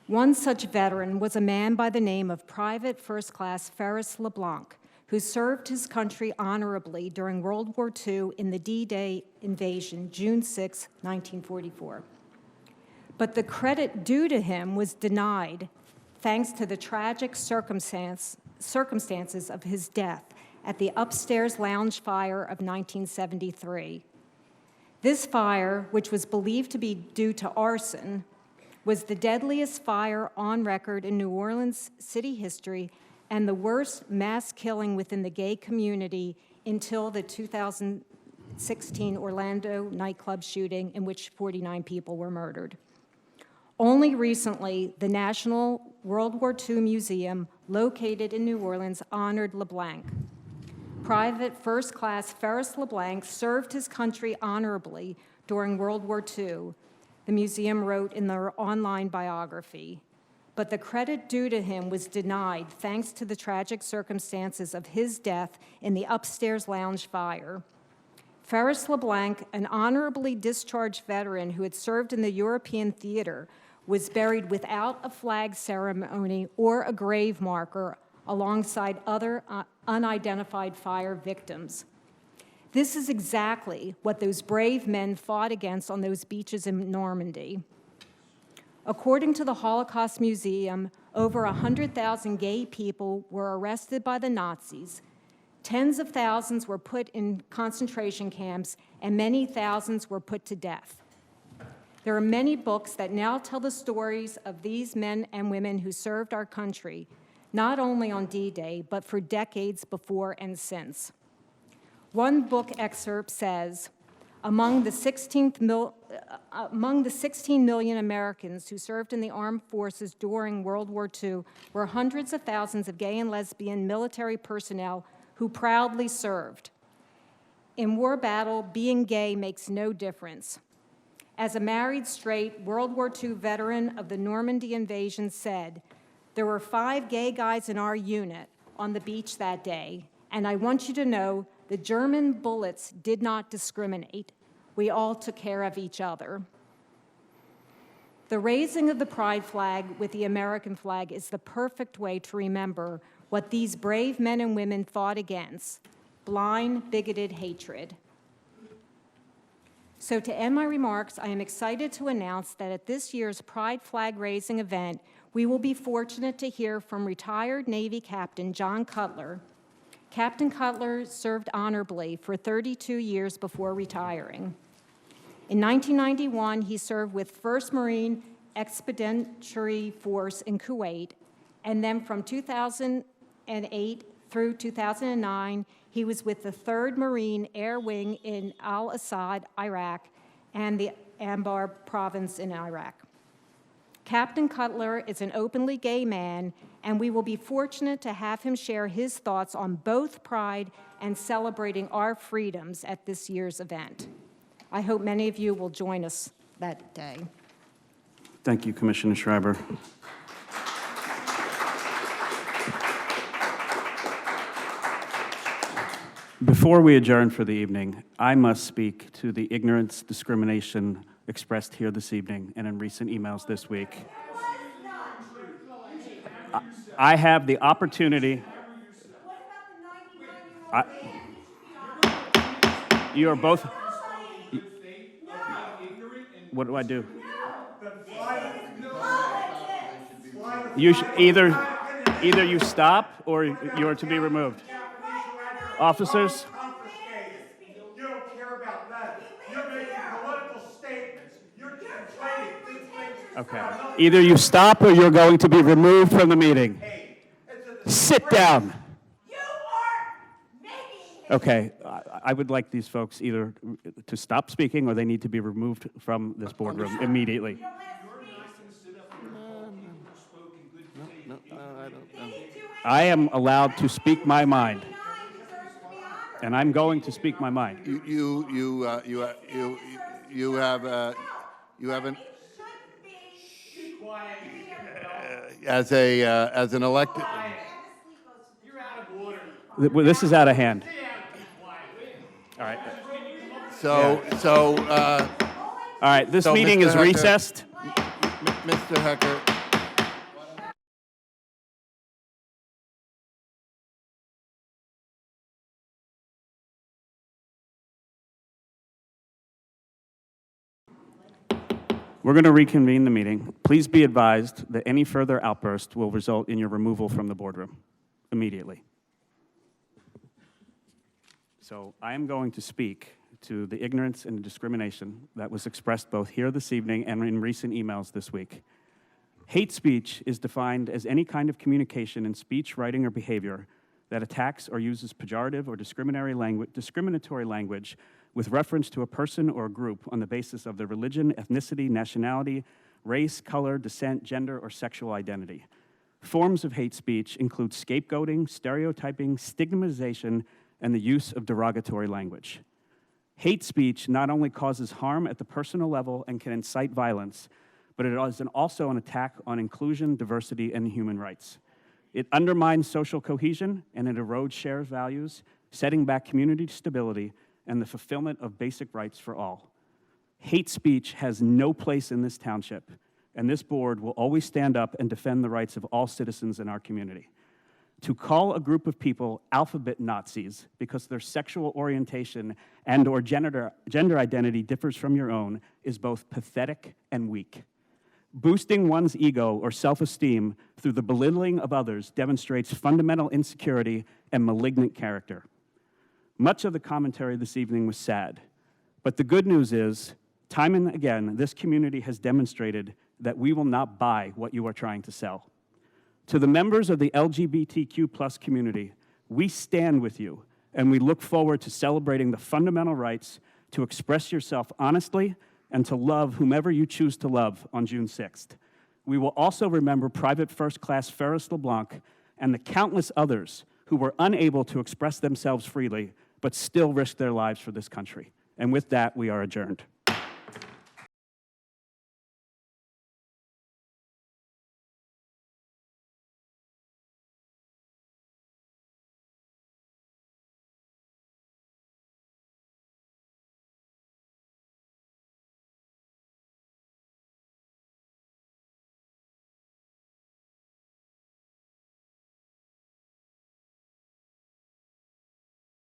One such veteran was a man by the name of Private First Class Ferris LeBlanc, who served his country honorably during World War II in the D-Day invasion, June 6, 1944. But the credit due to him was denied thanks to the tragic circumstances of his death at the upstairs lounge fire of 1973. This fire, which was believed to be due to arson, was the deadliest fire on record in New Orleans city history and the worst mass killing within the gay community until the 2016 Orlando nightclub shooting in which 49 people were murdered. Only recently, the National World War II Museum, located in New Orleans, honored LeBlanc. Private First Class Ferris LeBlanc served his country honorably during World War II, the museum wrote in their online biography. But the credit due to him was denied thanks to the tragic circumstances of his death in the upstairs lounge fire. Ferris LeBlanc, an honorably discharged veteran who had served in the European theater, was buried without a flag ceremony or a grave marker alongside other unidentified fire victims. This is exactly what those brave men fought against on those beaches in Normandy. According to the Holocaust Museum, over 100,000 gay people were arrested by the Nazis. Tens of thousands were put in concentration camps, and many thousands were put to death. There are many books that now tell the stories of these men and women who served our country, not only on D-Day, but for decades before and since. One book excerpt says, among the 16 million Americans who served in the armed forces during World War II were hundreds of thousands of gay and lesbian military personnel who proudly served. In war battle, being gay makes no difference. As a married, straight World War II veteran of the Normandy invasion said, there were 5 gay guys in our unit on the beach that day, and I want you to know the German bullets did not discriminate. We all took care of each other. The raising of the pride flag with the American flag is the perfect way to remember what these brave men and women fought against: blind, bigoted hatred. So to end my remarks, I am excited to announce that at this year's Pride Flag Raising event, we will be fortunate to hear from retired Navy Captain John Cutler. Captain Cutler served honorably for 32 years before retiring. In 1991, he served with 1st Marine Expeditionary Force in Kuwait, and then from 2008 through 2009, he was with the 3rd Marine Air Wing in Al-Assad, Iraq, and the Anbar province in Iraq. Captain Cutler is an openly gay man, and we will be fortunate to have him share his thoughts on both pride and celebrating our freedoms at this year's event. I hope many of you will join us that day. Thank you, Commissioner Schreiber. Before we adjourn for the evening, I must speak to the ignorance, discrimination expressed here this evening and in recent emails this week. I have the opportunity. You are both. What do I do? You either you stop or you are to be removed. Officers? You don't care about that. You're making political statements. You're complaining. Okay. Either you stop or you're going to be removed from the meeting. Sit down. Okay. I would like these folks either to stop speaking or they need to be removed from this boardroom immediately. I am allowed to speak my mind. And I'm going to speak my mind. You have an as an elected. This is out of hand. All right. All right. This meeting is recessed. Mr. Hecker. We're going to reconvene the meeting. Please be advised that any further outburst will result in your removal from the boardroom immediately. So I am going to speak to the ignorance and discrimination that was expressed both here this evening and in recent emails this week. Hate speech is defined as any kind of communication in speech, writing, or behavior that attacks or uses pejorative or discriminatory language with reference to a person or a group on the basis of their religion, ethnicity, nationality, race, color, descent, gender, or sexual identity. Forms of hate speech include scapegoating, stereotyping, stigmatization, and the use of derogatory language. Hate speech not only causes harm at the personal level and can incite violence, but it is also an attack on inclusion, diversity, and human rights. It undermines social cohesion and it erodes shared values, setting back community stability and the fulfillment of basic rights for all. Hate speech has no place in this township, and this board will always stand up and defend the rights of all citizens in our community. To call a group of people alphabet Nazis because their sexual orientation and/or gender identity differs from your own is both pathetic and weak. Boosting one's ego or self-esteem through the belittling of others demonstrates fundamental insecurity and malignant character. Much of the commentary this evening was sad, but the good news is, time and again, this community has demonstrated that we will not buy what you are trying to sell. To the members of the LGBTQ+ community, we stand with you and we look forward to celebrating the fundamental rights to express yourself honestly and to love whomever you choose to love on June 6th. We will also remember Private First Class Ferris LeBlanc and the countless others who were unable to express themselves freely but still risked their lives for this country. And with that, we are adjourned.